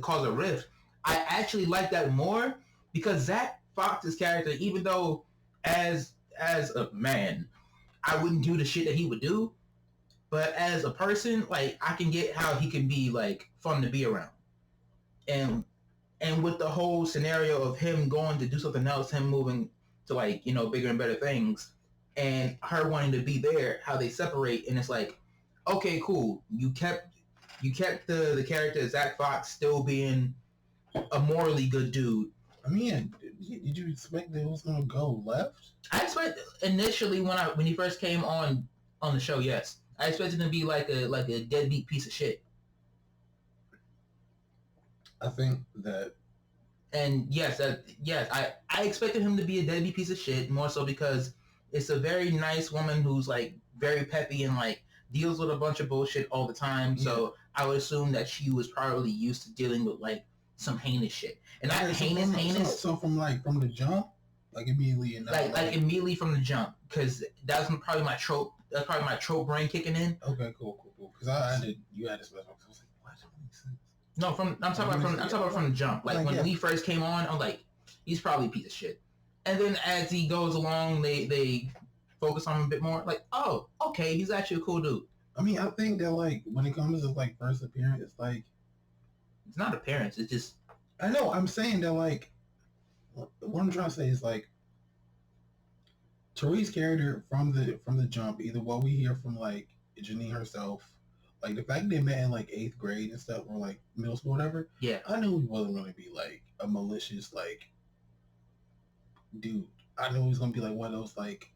cause a rift, I actually like that more, because Zach Fox's character, even though as a man, I wouldn't do the shit that he would do, but as a person, like, I can get how he can be like fun to be around. And with the whole scenario of him going to do something else, him moving to like, bigger and better things, and her wanting to be there, how they separate, and it's like, okay, cool. You kept the character Zach Fox still being a morally good dude. I mean, did you expect that it was gonna go left? I expect initially when he first came on the show, yes, I expected him to be like a deadbeat piece of shit. I think that, and yes, I expected him to be a deadbeat piece of shit, more so because it's a very nice woman who's like very peppy and like deals with a bunch of bullshit all the time. Yeah. So I would assume that she was probably used to dealing with like some heinous shit, and not heinous. So from the jump, like immediately, and like immediately from the jump, because that's probably my trope. That's probably my trope brain kicking in. Okay, cool. Because you had to specify. I was like, what? That makes sense. No, I'm talking about from the jump. Like when Lee first came on, I'm like, he's probably a piece of shit. And then as he goes along, they focus on him a bit more. Like, oh, okay, he's actually a cool dude. I mean, I think that like when it comes to like first appearance, it's like, it's not appearance. It's just. I know. I'm saying that like, what I'm trying to say is like, Tori's character from the jump, either what we hear from like Janine herself, like the fact they met in like 8th grade and stuff, or like middle school, whatever. Yeah. I knew he wasn't going to be like a malicious like dude. I knew he was going to be like one of those like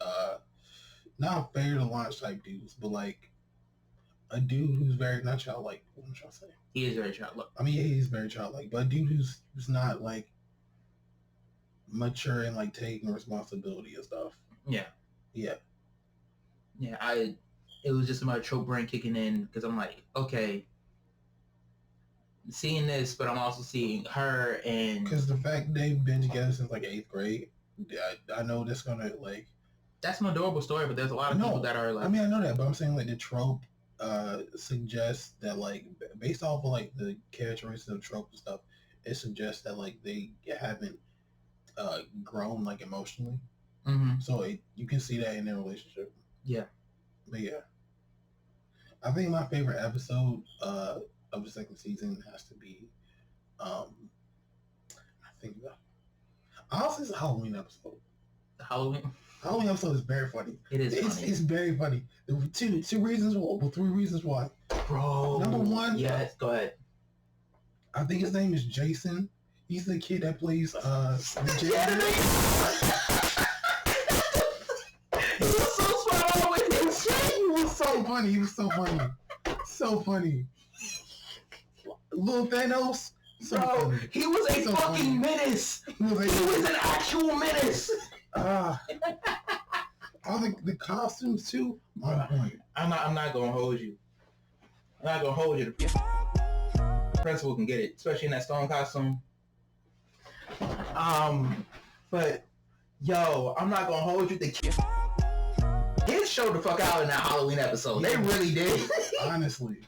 not fair to launch type dudes, but like a dude who's very not childlike. What am I trying to say? He is very childlike. I mean, yeah, he's very childlike, but a dude who's not like mature and like taking responsibility and stuff. Yeah. It was just my trope brain kicking in, because I'm like, okay, seeing this, but I'm also seeing her, and because the fact they've been together since like 8th grade, I know that's gonna like. That's an adorable story, but there's a lot of people that are like. I mean, I know that, but I'm saying like the trope suggests that like based off of like the characteristics of trope and stuff, it suggests that like they haven't grown like emotionally. Mm-hmm. So you can see that in their relationship. Yeah. But yeah, I think my favorite episode of the second season has to be, I think about it. Honestly, it's a Halloween episode. The Halloween episode is very funny. It is funny. It's very funny. There were three reasons why. Bro. Number one. Yes, go ahead. I think his name is Jason. He's the kid that plays the janitor. He was so funny. So funny. Little Thanos. So Bro, funny. he was a So fucking funny. menace. He was He was an actual menace. All the costumes too on point. I'm not gonna hold you. I'm not gonna hold you. The principal can get it, especially in that stone costume. But yo, I'm not gonna hold you. The kids showed the fuck out in that Halloween episode. They really did. Honestly.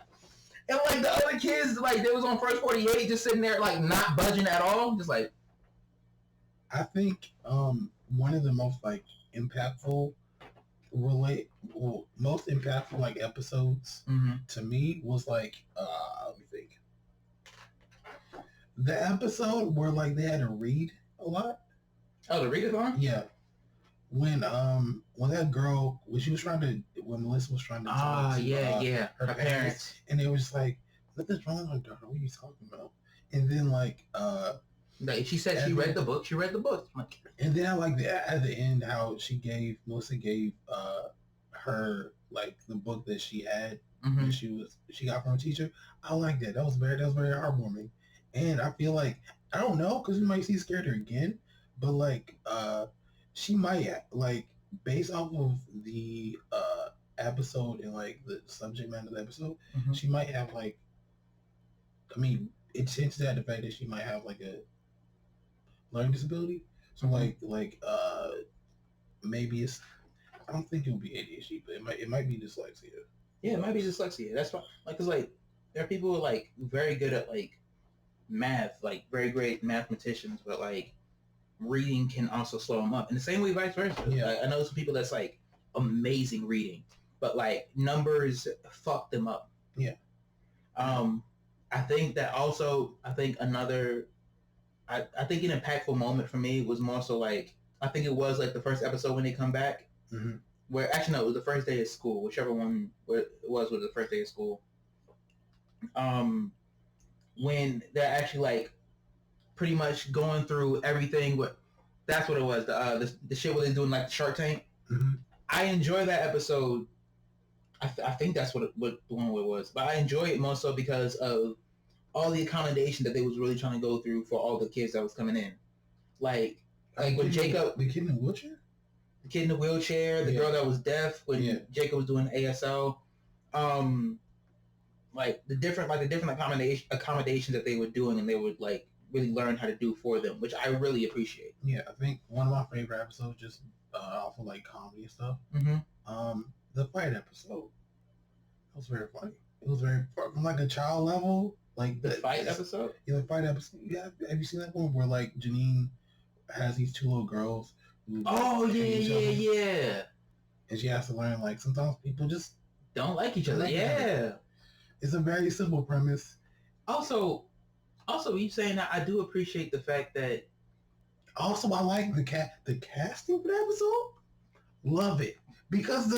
And like the other kids, like they was on first 48, just sitting there like not budging at all, just like. I think one of the most like impactful most impactful like episodes to me was like let me think. The episode where like they had to read a lot. Oh, the readathon? Yeah. When that girl when Melissa was trying to talk to her parents, and it was just like, nothing's wrong with her daughter. What are you talking about? And then like she said she read the book. She read the book. And then I like at the end how Melissa gave her like the book that she had that she got from a teacher. I like that. That was very heartwarming. And I feel like, I don't know, because we might see Scared again, but like she might, like, based off of the episode and like the subject matter of the episode, she might have like, I mean, it hints at the fact that she might have like a learning disability. So maybe it's, I don't think it would be ADHD, but it might be dyslexia. Yeah, it might be dyslexia. That's why, like, cause like there are people who are like very good at like math, like very great mathematicians, but like reading can also slow them up. And the same way, vice versa. Yeah. Like, I know some people that's like amazing reading, but like numbers fuck them up. Yeah. I think that also. I think another. I think an impactful moment for me was more so like, I think it was like the first episode when they come back, where actually no, it was the first day of school, whichever one it was the first day of school. When they're actually like pretty much going through everything. That's what it was. The shit where they're doing like the Shark Tank. I enjoy that episode. I think that's what the one it was, but I enjoy it more so because of all the accommodation that they was really trying to go through for all the kids that was coming in. Like when Jacob, the kid in the wheelchair, the girl that was deaf when Jacob was doing ASL, like the different accommodations that they were doing, and they would like really learn how to do for them, which I really appreciate. Yeah, I think one of my favorite episodes, just off of like comedy and stuff. The fight episode. That was very funny. It was very from like a child level. Like the fight episode? Yeah, the fight episode. Yeah, have you seen that one where like Janine has these two little girls? Oh yeah. And she has to learn like sometimes people just don't like each other. Yeah. It's a very simple premise. Also, you saying that, I do appreciate the fact that. Also, I like the casting for the episode. Love it because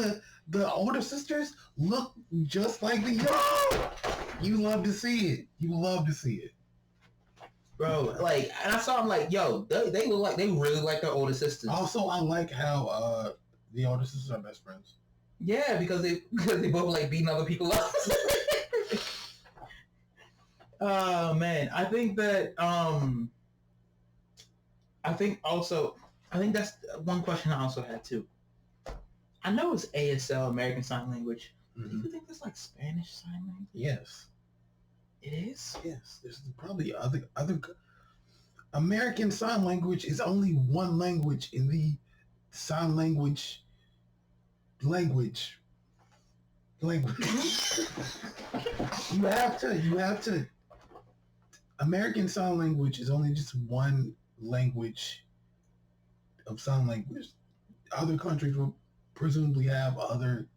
the older sisters look just like the young. You love to see it. You love to see it, bro. Like, and I saw them like, yo, they look like they really like their older sisters. Also, I like how the older sisters are best friends. Yeah, because they both like beating other people up. Oh man, I think that I think that's one question I also had too. I know it's ASL, American Sign Language. Do you think there's like Spanish Sign Language? Yes. It is? Yes. There's probably other American Sign Language is only one language in the sign language. You have to. American Sign Language is only just one language of sign language. Other countries will presumably have other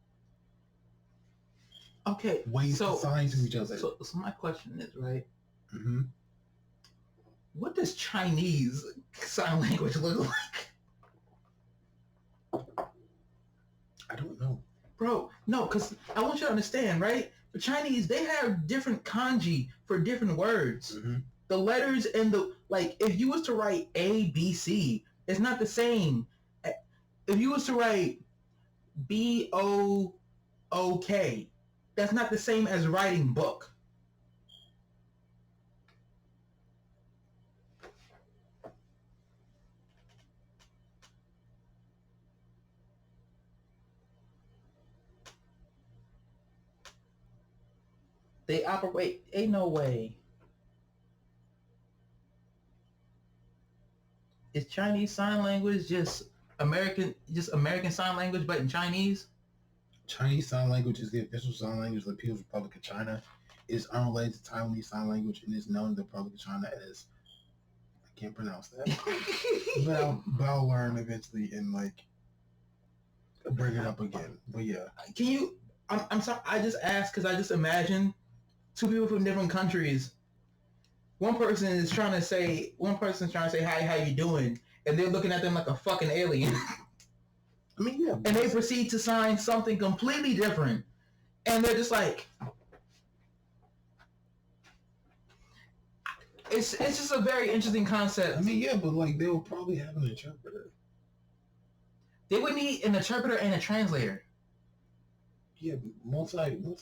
ways to sign to each other. So my question is, right? What does Chinese sign language look like? I don't know. Bro, no, because I want you to understand, right? For Chinese, they have different kanji for different words. The letters and if you was to write A, B, C, it's not the same. If you was to write B, O, O, K, That's not the same as writing book. They operate. Ain't no way. Is Chinese Sign Language just American Sign Language, but in Chinese? Chinese Sign Language is the official sign language of the People's Republic of China. It is unrelated to Taiwanese Sign Language and is known in the Republic of China as, I can't pronounce that, but I'll learn eventually and like bring it up again. But yeah, Can you? I'm sorry. I just asked because I just imagine two people from different countries. One person's trying to say hi, how you doing, and they're looking at them like a fucking alien. I mean, yeah, And they proceed to sign something completely different, and they're just like, it's just a very interesting concept. I mean, yeah, but like they will probably have an interpreter. They would need an interpreter and a translator. Yeah, multilingual.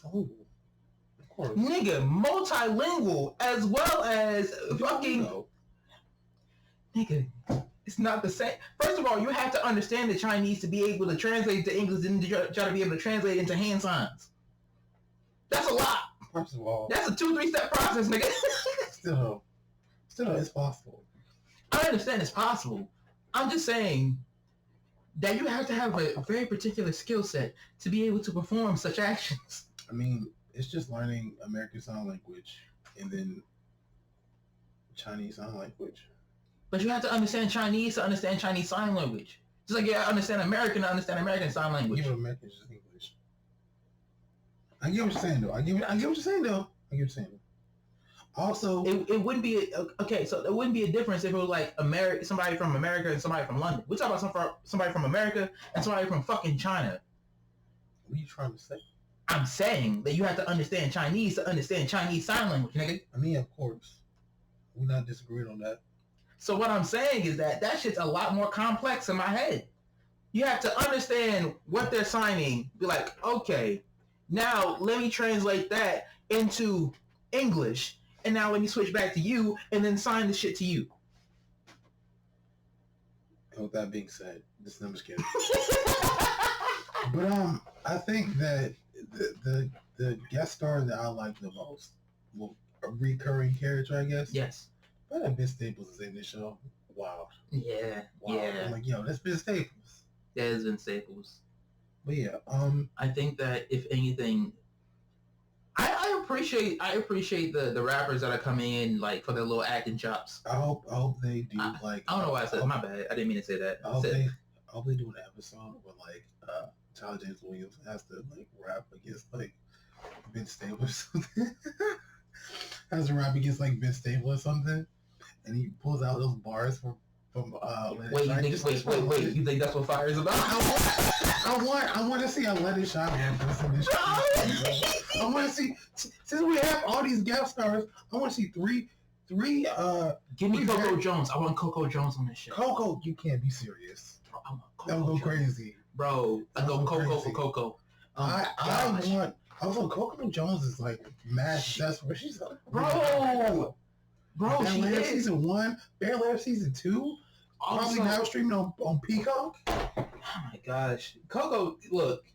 Of course. Nigga, multilingual as well as fucking... Nigga, it's not the same. First of all, you have to understand the Chinese to be able to translate to English and try to be able to translate into hand signs. That's a lot. First of all, that's a 2-3 step process, nigga. Still, it's possible. I understand it's possible. I'm just saying that you have to have a very particular skill set to be able to perform such actions. I mean, it's just learning American Sign Language and then Chinese Sign Language. But you have to understand Chinese to understand Chinese Sign Language. Just like you understand American to understand American Sign Language. Yeah, but American is just English. I get what you're saying, though. I get what you're saying. Also, it wouldn't be okay. So there wouldn't be a difference if it was like somebody from America and somebody from London. We're talking about somebody from America and somebody from fucking China. What are you trying to say? I'm saying that you have to understand Chinese to understand Chinese Sign Language, nigga. I mean, of course, we're not disagreeing on that. So what I'm saying is that shit's a lot more complex in my head. You have to understand what they're signing. Be like, okay, now let me translate that into English. And now let me switch back to you and then sign the shit to you. And with that being said, this number's kidding. But I think that the guest star that I like the most, well, a recurring character, I guess. Yes. But that Vince Staples is in this show. Wow. Yeah. Wow. Yeah. I'm like, yo, that's Vince Staples. That is Vince Staples. But yeah, I think that if anything, I appreciate the rappers that are coming in like for their little acting chops. I hope they do like. I don't know why I said my bad. I didn't mean to say that. I hope they do an episode where like Tyler James Williams has to like rap against like Vince Staples or something. Has to rap against like Vince Staples or something, and he pulls out those bars from. Wait, you think that's what Fire is about? I want to see a Let It Shine reference. I want to see, since we have all these guest stars, I want to see three. Give me Coco Jones. I want Coco Jones on this shit. Coco, you can't be serious. Bro, I want Coco That would go Jones. crazy. Bro, I go Coco for Coco. I want. Also, Coco Jones is like mad. That's where she's at. Bro, she Bear is. season 1, Bear Lab season 2. Probably now streaming on Peacock. Oh my gosh, Coco! Look,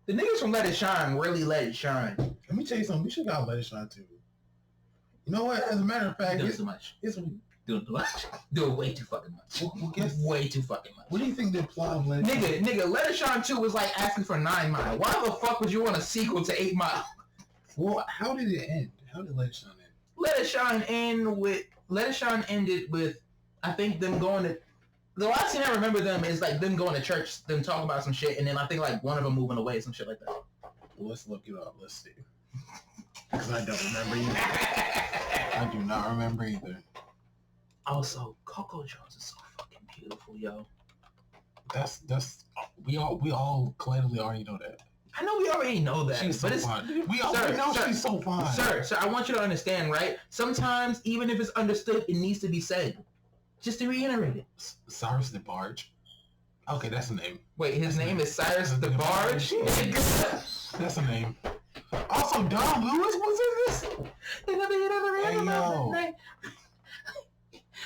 the niggas from Let It Shine really let it shine. Let me tell you something. We should got Let It Shine too. You know what? As a matter of fact, Doing too much. Doing too much. Doing way too fucking much. Way too fucking much. What do you think the plot of Let It Shine? Nigga, Let It Shine 2 was like asking for 9 Mile. Why the fuck would you want a sequel to 8 Mile? Well, how did it end? How did Let It Shine end? Let It Shine ended with, I think, them going to. The last thing I remember them is like them going to church, them talking about some shit, and then I think like one of them moving away, some shit like that. Well, let's look it up. Let's see. Because I don't remember either. I do not remember either. Also, Coco Jones is so fucking beautiful, yo. We all collectively already know that. I know we already know that. She's so fine. We know she's so fine. Sir, I want you to understand, right? Sometimes, even if it's understood, it needs to be said. Just to reiterate it. Cyrus the Barge. Okay, that's a name. Wait, his name is Cyrus the Barge? That's a name. Also, Don Lewis was in this. Hey, yo.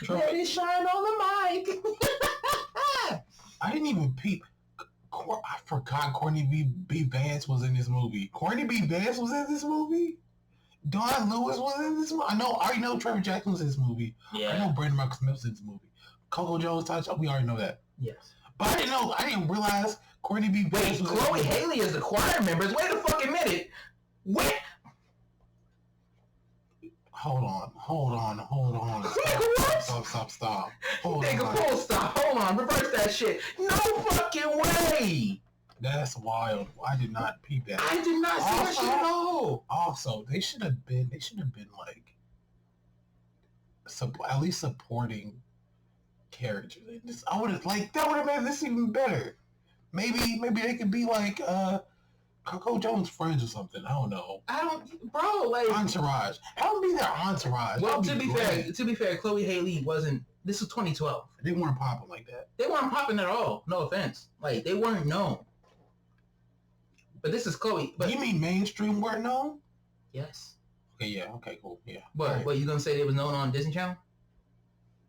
Let it shine on the mic. I didn't even peep. I forgot Courtney B. Vance was in this movie. Courtney B. Vance was in this movie? Don Lewis was in this movie? I already know Trevor Jackson was in this movie. Yeah. I know Brandon Marcus Smith was in this movie. Coco Jones, we already know that. Yes. But I didn't realize Courtney B. Vance was Chloe Haley is the choir members. Wait a fucking minute. What? Hold on. Stop. Hold Nigga, on. full stop. Hold on. Reverse that shit. No fucking way. That's wild. I did not peep that. I did not see that shit at all. Also, they should have been like at least supporting characters. That would have made this even better. Maybe they could be like Coco Jones' friends or something. I don't know. Entourage. Have them be their entourage. Well, to be fair, Chloe Haley wasn't. This was 2012. They weren't popping like that. They weren't popping at all. No offense. Like they weren't known. But this is Chloe. But you mean mainstream weren't known? Yes. Okay. Yeah. Okay. Cool. Yeah. But right. What you gonna say they was known on Disney Channel?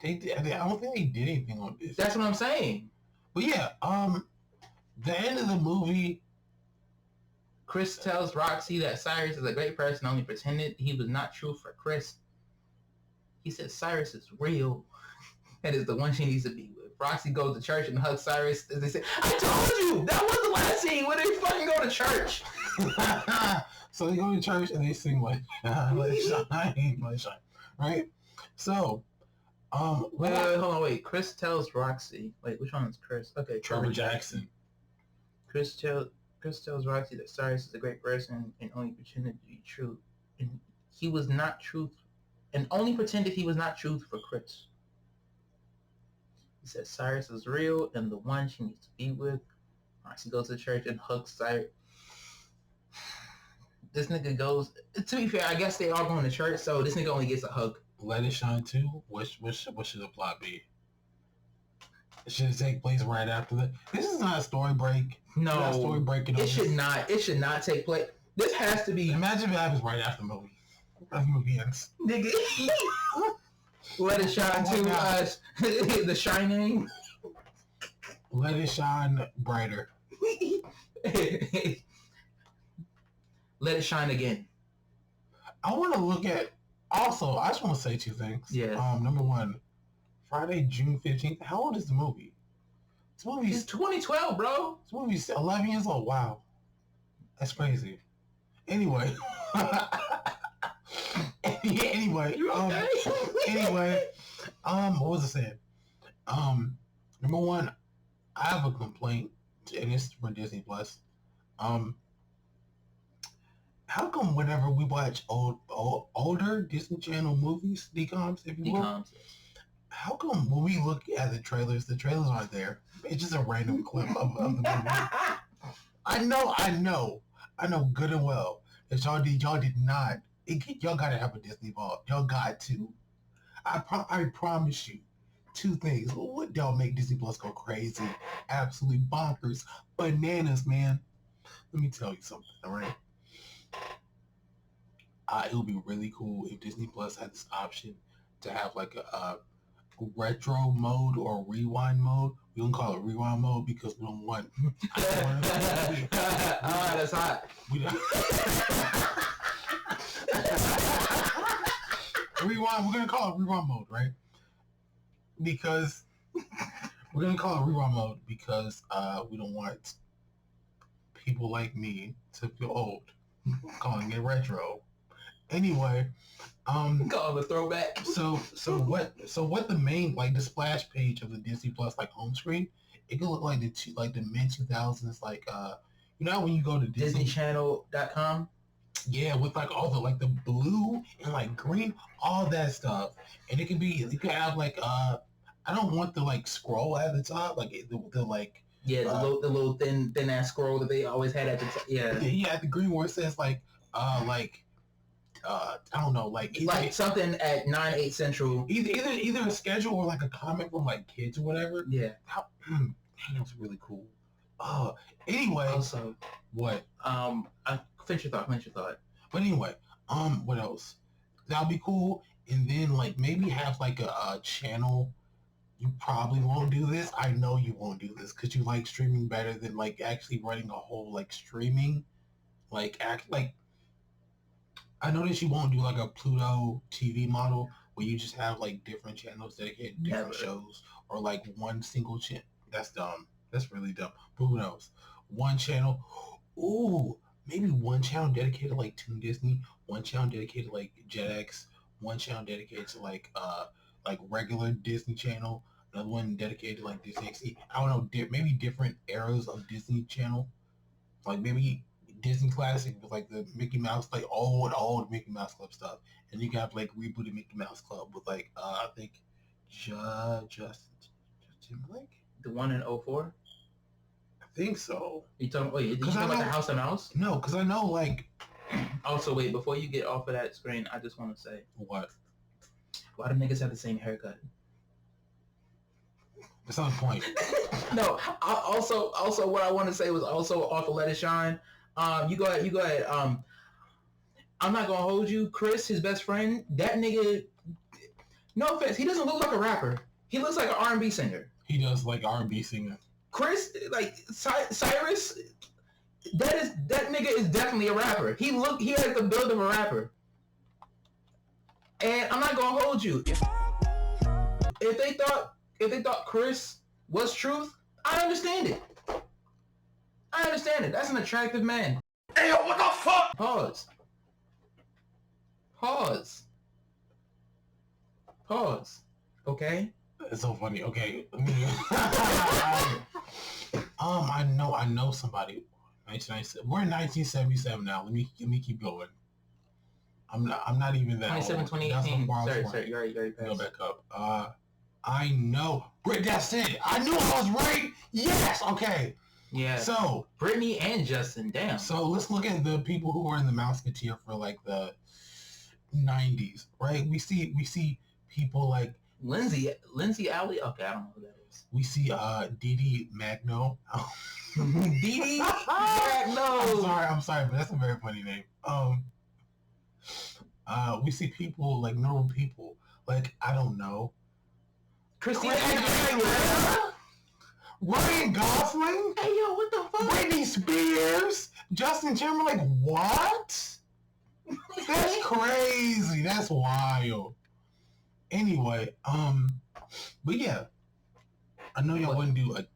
I don't think they did anything on Disney. That's what I'm saying. But yeah. The end of the movie. Chris tells Roxy that Cyrus is a great person, only pretended he was not true for Chris. He said Cyrus is real and is the one she needs to be with. Roxy goes to church and hugs Cyrus. As they say, I told you! That was the last scene where they fucking go to church. So they go to church and they sing like, let it shine, right? So, wait, hold on, wait. Chris tells Roxy. Wait, which one is Chris? Okay, Trevor Jackson. Chris tells Roxy that Cyrus is a great person and only pretended to be true. And he was not truth. And only pretended he was not truth for Chris. He said Cyrus is real and the one she needs to be with. Roxy goes to church and hugs Cyrus. This nigga goes... To be fair, I guess they all going to church, so this nigga only gets a hug. Let It Shine 2? What should the plot be? Should it take place right after that? This is not a story break. No, story breaking. It should not take place. This has to be. Imagine if it happens right after the movie. As the movie ends. Nigga. Let It Shine 2. The Shining. Let It Shine brighter. Let It Shine again. I want to look at. Also, I just want to say two things. Yeah. Number one. Friday, June 15th. How old is the movie? This movie's 2012, bro. This movie's 11 years old. Wow. That's crazy. Anyway. Anyway. You okay? What was I saying? Number one, I have a complaint, and it's for Disney Plus. How come whenever we watch older Disney Channel movies, DComs, if you will, how come when we look at the trailers aren't there? It's just a random clip of the movie. I know good and well that y'all did not. Y'all gotta have a Disney Vault. Y'all got to. I promise you, two things. What y'all make Disney Plus go crazy? Absolutely bonkers, bananas, man. Let me tell you something, all right? It would be really cool if Disney Plus had this option to have like a retro mode or rewind mode. We don't call it rewind mode because we don't want. That's hot. We don't. Rewind. We're gonna call it rewind mode, right? Because we're gonna call it rewind mode because we don't want people like me to feel old calling it retro. Anyway, call it a throwback. So what the main the splash page of the Disney Plus home screen, it could look like the mid 2000s when you go to DisneyChannel.com. Yeah, with all the blue and green, all that stuff, and it could have I don't want the scroll at the top the little thin ass scroll that they always had at the top. Yeah, at the green where it says I don't know, something at 9/8 Central. Either a schedule or a comment from kids or whatever. Yeah. That was really cool. Anyway. Also, what? Finish your thought. But anyway, what else? That'll be cool. And then like maybe have like a channel. You probably won't do this. I know you won't do this because you like streaming better than like actually running a whole like streaming. Like act like I noticed you won't do like a Pluto TV model where you just have like different channels dedicated to different shows or like one single channel. That's dumb. That's really dumb. But who knows? One channel. Ooh, maybe one channel dedicated to like Toon Disney, one channel dedicated to like Jetix, one channel dedicated to like regular Disney Channel, another one dedicated to like Disney XD. I don't know, maybe different eras of Disney Channel. Like maybe Disney Classic with like the Mickey Mouse, like old Mickey Mouse Club stuff, and you got like rebooted Mickey Mouse Club with like I think Justin Timberlake. The one in 04? I think so. You talking about the House of Mouse? No, because I know like. Also, wait, before you get off of that screen, I just want to say. What? Why do niggas have the same haircut? That's not the point. No, also what I want to say was also off of Let It Shine. You go ahead. I'm not gonna hold you. Chris, his best friend, that nigga, no offense, he doesn't look like a rapper. He looks like an R&B singer. He does like R&B singer. Chris, like Cyrus, that nigga is definitely a rapper. He has the build of a rapper. And I'm not gonna hold you. If they thought Chris was Truth, I understand it. That's an attractive man. Hey, yo, what the fuck? Pause. Okay? It's so funny. Okay. I know somebody. 1997. We're in 1977 now. Let me keep going. I'm not even that 27, old. 2018. Sorry, you already Go passed. back up. I know. That's it. I knew I was right. Yes. Okay. Yeah. So Brittany and Justin, damn. So let's look at the people who were in the Mouseketeer for like the 90s, right? We see people like Lindsay Alley. Okay, I don't know who that is. we see Dee Dee Magno. Dee Dee Magno. I'm sorry, but that's a very funny name. We see people like normal people, like I don't know, Christina Aguilera. Ryan Gosling. Hey yo, what the fuck? Britney Spears, Justin Timberlake. What? That's crazy. That's wild. Anyway, but yeah, I know y'all wouldn't do a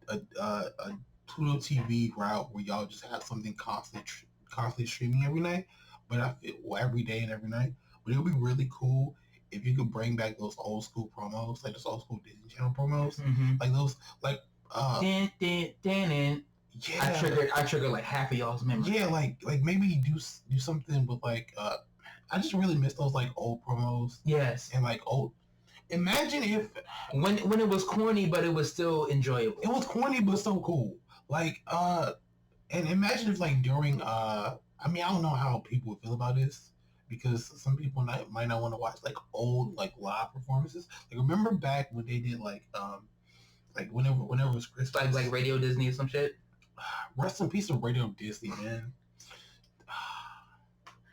Pluto TV route where y'all just have something constantly streaming every night, but every day and every night. But it would be really cool if you could bring back those old school promos, like those old school Disney Channel promos, like those, like yeah. I triggered like half of y'all's memory. Yeah, like maybe do something with like I just really miss those like old promos. Yes. And like old. Imagine if when it was corny, but it was still enjoyable. It was corny, but so cool. Like and imagine if like during I mean I don't know how people would feel about this because some people might not want to watch like old like live performances. Like remember back when they did like whenever it was Christmas, like Radio Disney or some shit. Rest in peace of Radio Disney, man.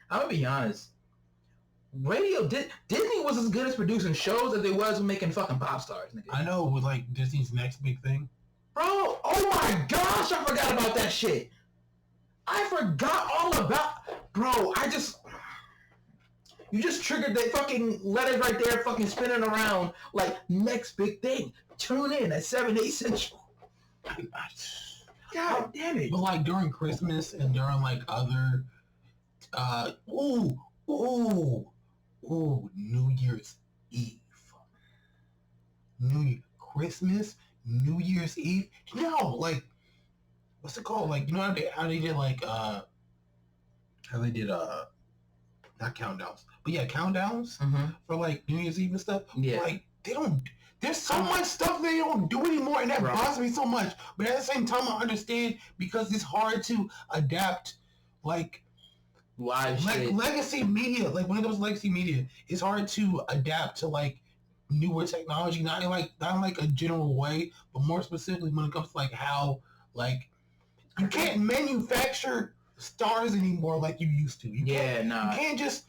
I'm gonna be honest. Disney was as good as producing shows as they was making fucking pop stars, nigga. I know, with like Disney's next big thing. Bro, oh my gosh, I forgot about that shit. I forgot all about, bro, you just triggered that fucking letters right there fucking spinning around like next big thing. Tune in at 7, 8 Central. God damn it. But like during Christmas and during like other, New Year's Eve. Christmas, New Year's Eve. No, like, what's it called? Like, you know how they did like, how they did, not countdowns, but yeah, countdowns for like New Year's Eve and stuff. Yeah. Like, there's so much stuff they don't do anymore, and that bothers me so much. But at the same time, I understand because it's hard to adapt, like, legacy media. Like, when it comes to legacy media, it's hard to adapt to, like, newer technology, not in like a general way, but more specifically when it comes to, like, how, like, you can't manufacture stars anymore like you used to. You nah. can't just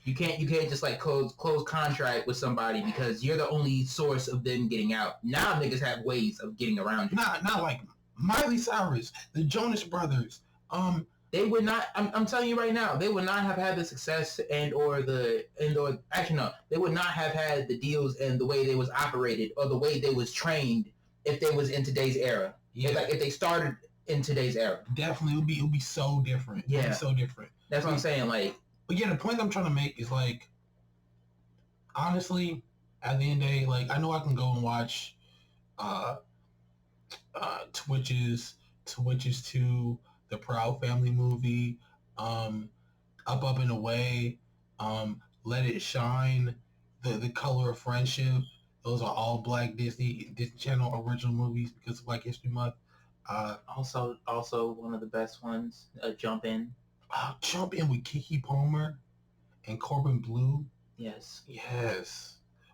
like close contract with somebody because you're the only source of them getting out. Now niggas have ways of getting around you. Not like Miley Cyrus, the Jonas Brothers. They would not. I'm telling you right now, they would not have had the success actually no, they would not have had the deals and the way they was operated or the way they was trained if they was in today's era. Yeah. If they started in today's era. Definitely, it would be so different. Yeah. It would be so different. That's what I'm saying. Like, but yeah, the point I'm trying to make is like, honestly, at the end of the day, like I know I can go and watch, Twitches 2, the Proud Family movie, Up and Away, Let It Shine, the Color of Friendship. Those are all Black Disney Channel original movies because of Black History Month. Also one of the best ones, Jump In. Jump In with Keke Palmer and Corbin Bleu. Yes.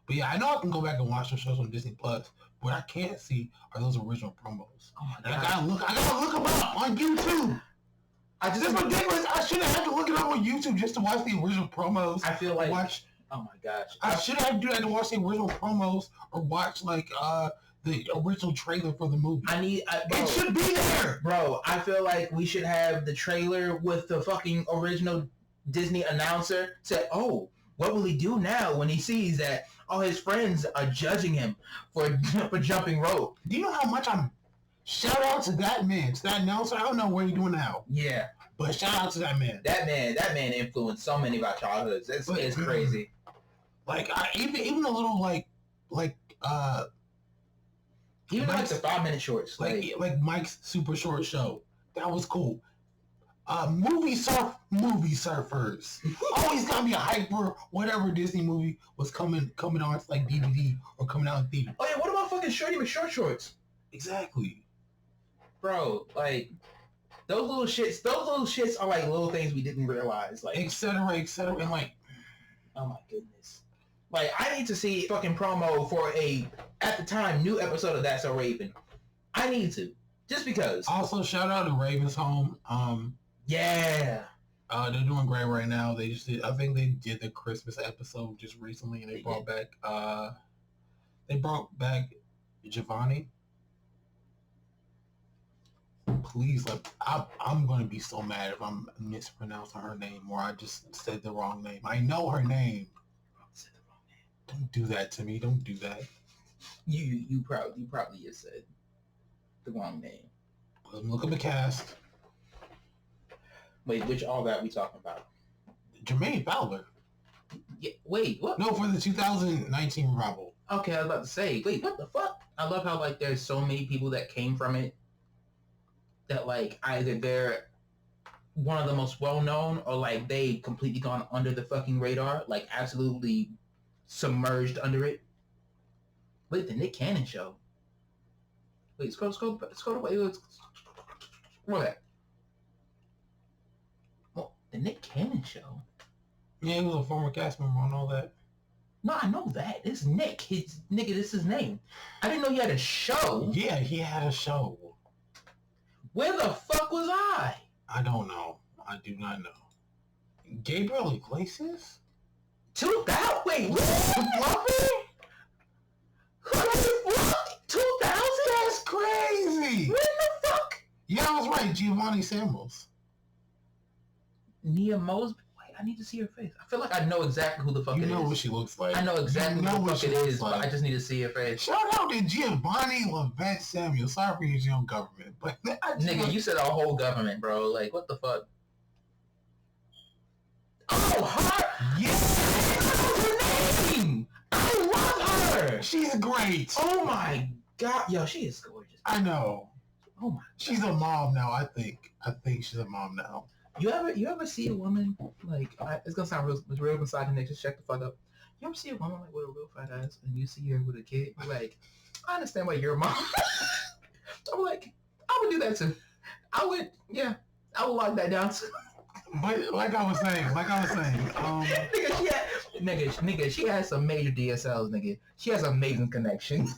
But yeah, I know I can go back and watch those shows on Disney Plus. What I can't see are those original promos. Oh my And god! I gotta look them up on YouTube. That's ridiculous. I shouldn't have to look it up on YouTube just to watch the original promos. I feel like oh my gosh! I should have to do that to watch the original promos or watch like the original trailer for the movie. It should be there, bro. I feel like we should have the trailer with the fucking original Disney announcer say, "Oh, what will he do now when he sees that all his friends are judging him for jumping rope?" Do you know how much I'm? Shout out to that man, to that announcer. I don't know what he's doing now. Yeah, but shout out to that man. That man influenced so many of our childhoods. It's crazy. Like even a little even Mike's, like the 5-minute shorts, like Mike's super short show. That was cool. Movie surfers. Always gotta be a hyper whatever Disney movie was coming on. It's like DVD or coming out in theater. Oh yeah, what about fucking Shorty McShort shorts? Exactly, bro. Like those little shits are like little things we didn't realize, like etc. And like, oh my goodness. Like, I need to see fucking promo for at the time, new episode of That's So Raven. I need to. Just because. Also, shout out to Raven's Home. Yeah. They're doing great right now. They just did, I think they did the Christmas episode just recently, and they brought back Giovanni. Please, like, I'm going to be so mad if I'm mispronouncing her name or I just said the wrong name. I know her name. Don't do that to me. Don't do that. You probably just said the wrong name. Look at the cast. Wait, which all that we talking about? Jermaine Fowler. Yeah, wait, what? No, for the 2019 revival. Okay, I was about to say, wait, what the fuck? I love how like there's so many people that came from it that like either they're one of the most well known or like they completely gone under the fucking radar, like absolutely submerged under it. Wait, the Nick Cannon show. Wait, scroll wait, what? Well, the Nick Cannon show. Yeah, he was a former cast member on all that. No, I know that. It's Nick. This is his name. I didn't know he had a show. Yeah, he had a show. Where the fuck was I? I don't know. I do not know. Gabriel Iglesias? 2000? Wait, what? 2000? That's crazy. When the fuck? Yeah, I was right. Giovanni Samuels. Nia Mosby. Wait, I need to see her face. I feel like I know exactly who the fuck it is. You know what she looks like. I know exactly who the fuck it is, but I just need to see her face. Shout out to Giovanni Levette Samuel. Sorry for using your government, but nigga, you said our whole government, bro. Like, what the fuck? Oh, her! Yes! Her name! I love her! She's great! Oh my god. Yo, she is gorgeous. I know. Oh my god. She's a mom now, I think. I think she's a mom now. You ever see a woman, like, it's gonna sound real misogynistic, just check the fuck up. You ever see a woman, like, with a real fat ass, and you see her with a kid, you're like, I understand why you're a mom. I'm like, I would do that too. I would lock that down too. But like I was saying, nigga, she has some major DSLs, nigga. She has amazing connections.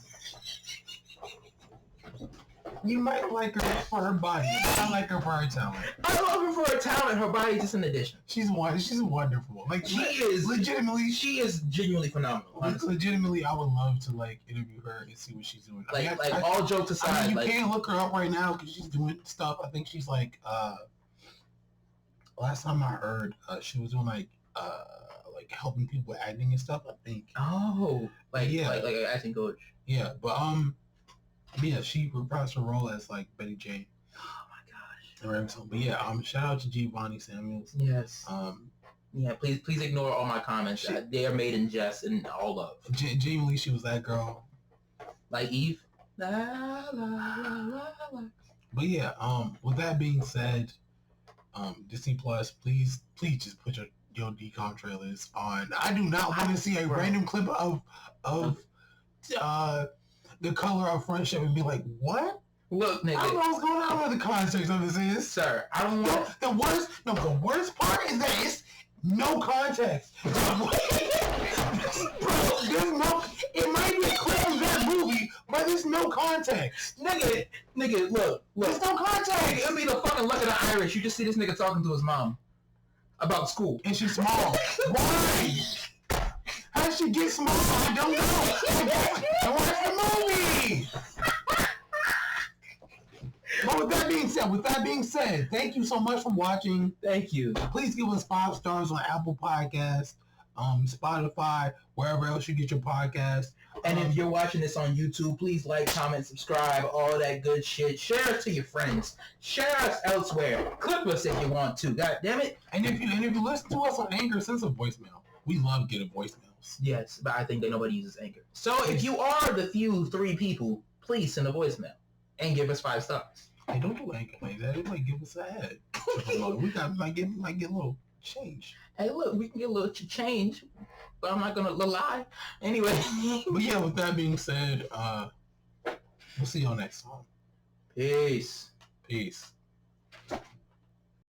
You might like her for her body. I like her for her talent. I love her for her talent. Her body just an addition. She's wonderful. Like She is legitimately. She is genuinely phenomenal. Honestly. Legitimately, I would love to like interview her and see what she's doing. All jokes aside, I mean, you can't look her up right now because she's doing stuff. I think she's like last time I heard, she was doing like helping people with acting and stuff. I think. Oh, like an acting coach. Yeah, but yeah, she reprised her role as like Betty Jane. Oh my gosh. But yeah, shout out to Giovanni Samuels. Yes. Yeah, please ignore all my comments. They are made in jest and all love. Genuinely, she was that girl. Like Eve. La, la, la, la, la. But yeah, with that being said, Disney Plus, please just put your decom trailers on. I do not want to see a random clip of the color of friendship and be like, what? Look, nigga. I don't know what's going on with the context of this is. Sir, I don't want... The worst part is that it's no context. Bro, there's no... It might be a clip of that movie, but there's no context. Nigga, look. There's no context. Nigga, it'll be the fucking luck of the Irish. You just see this nigga talking to his mom about school. And she's small. Why? How did she get small? I don't know. I watched the movie. But with that being said, thank you so much for watching. Thank you. Please give us 5 stars on Apple Podcasts, Spotify, wherever else you get your podcast. And if you're watching this on YouTube, please like, comment, subscribe, all that good shit. Share us to your friends. Share us elsewhere. Clip us if you want to. God damn it. And if you listen to us on Anchor, send us a voicemail. We love getting voicemails. Yes, but I think that nobody uses Anchor. So if you are the few 3 people, please send a voicemail and give us 5 stars. Hey, don't do Anchor like that. It might give us a ad. might get a little change. Hey, look, we can get a little change, but I'm not gonna lie. Anyway. But yeah, with that being said, we'll see y'all next time. Peace. Peace.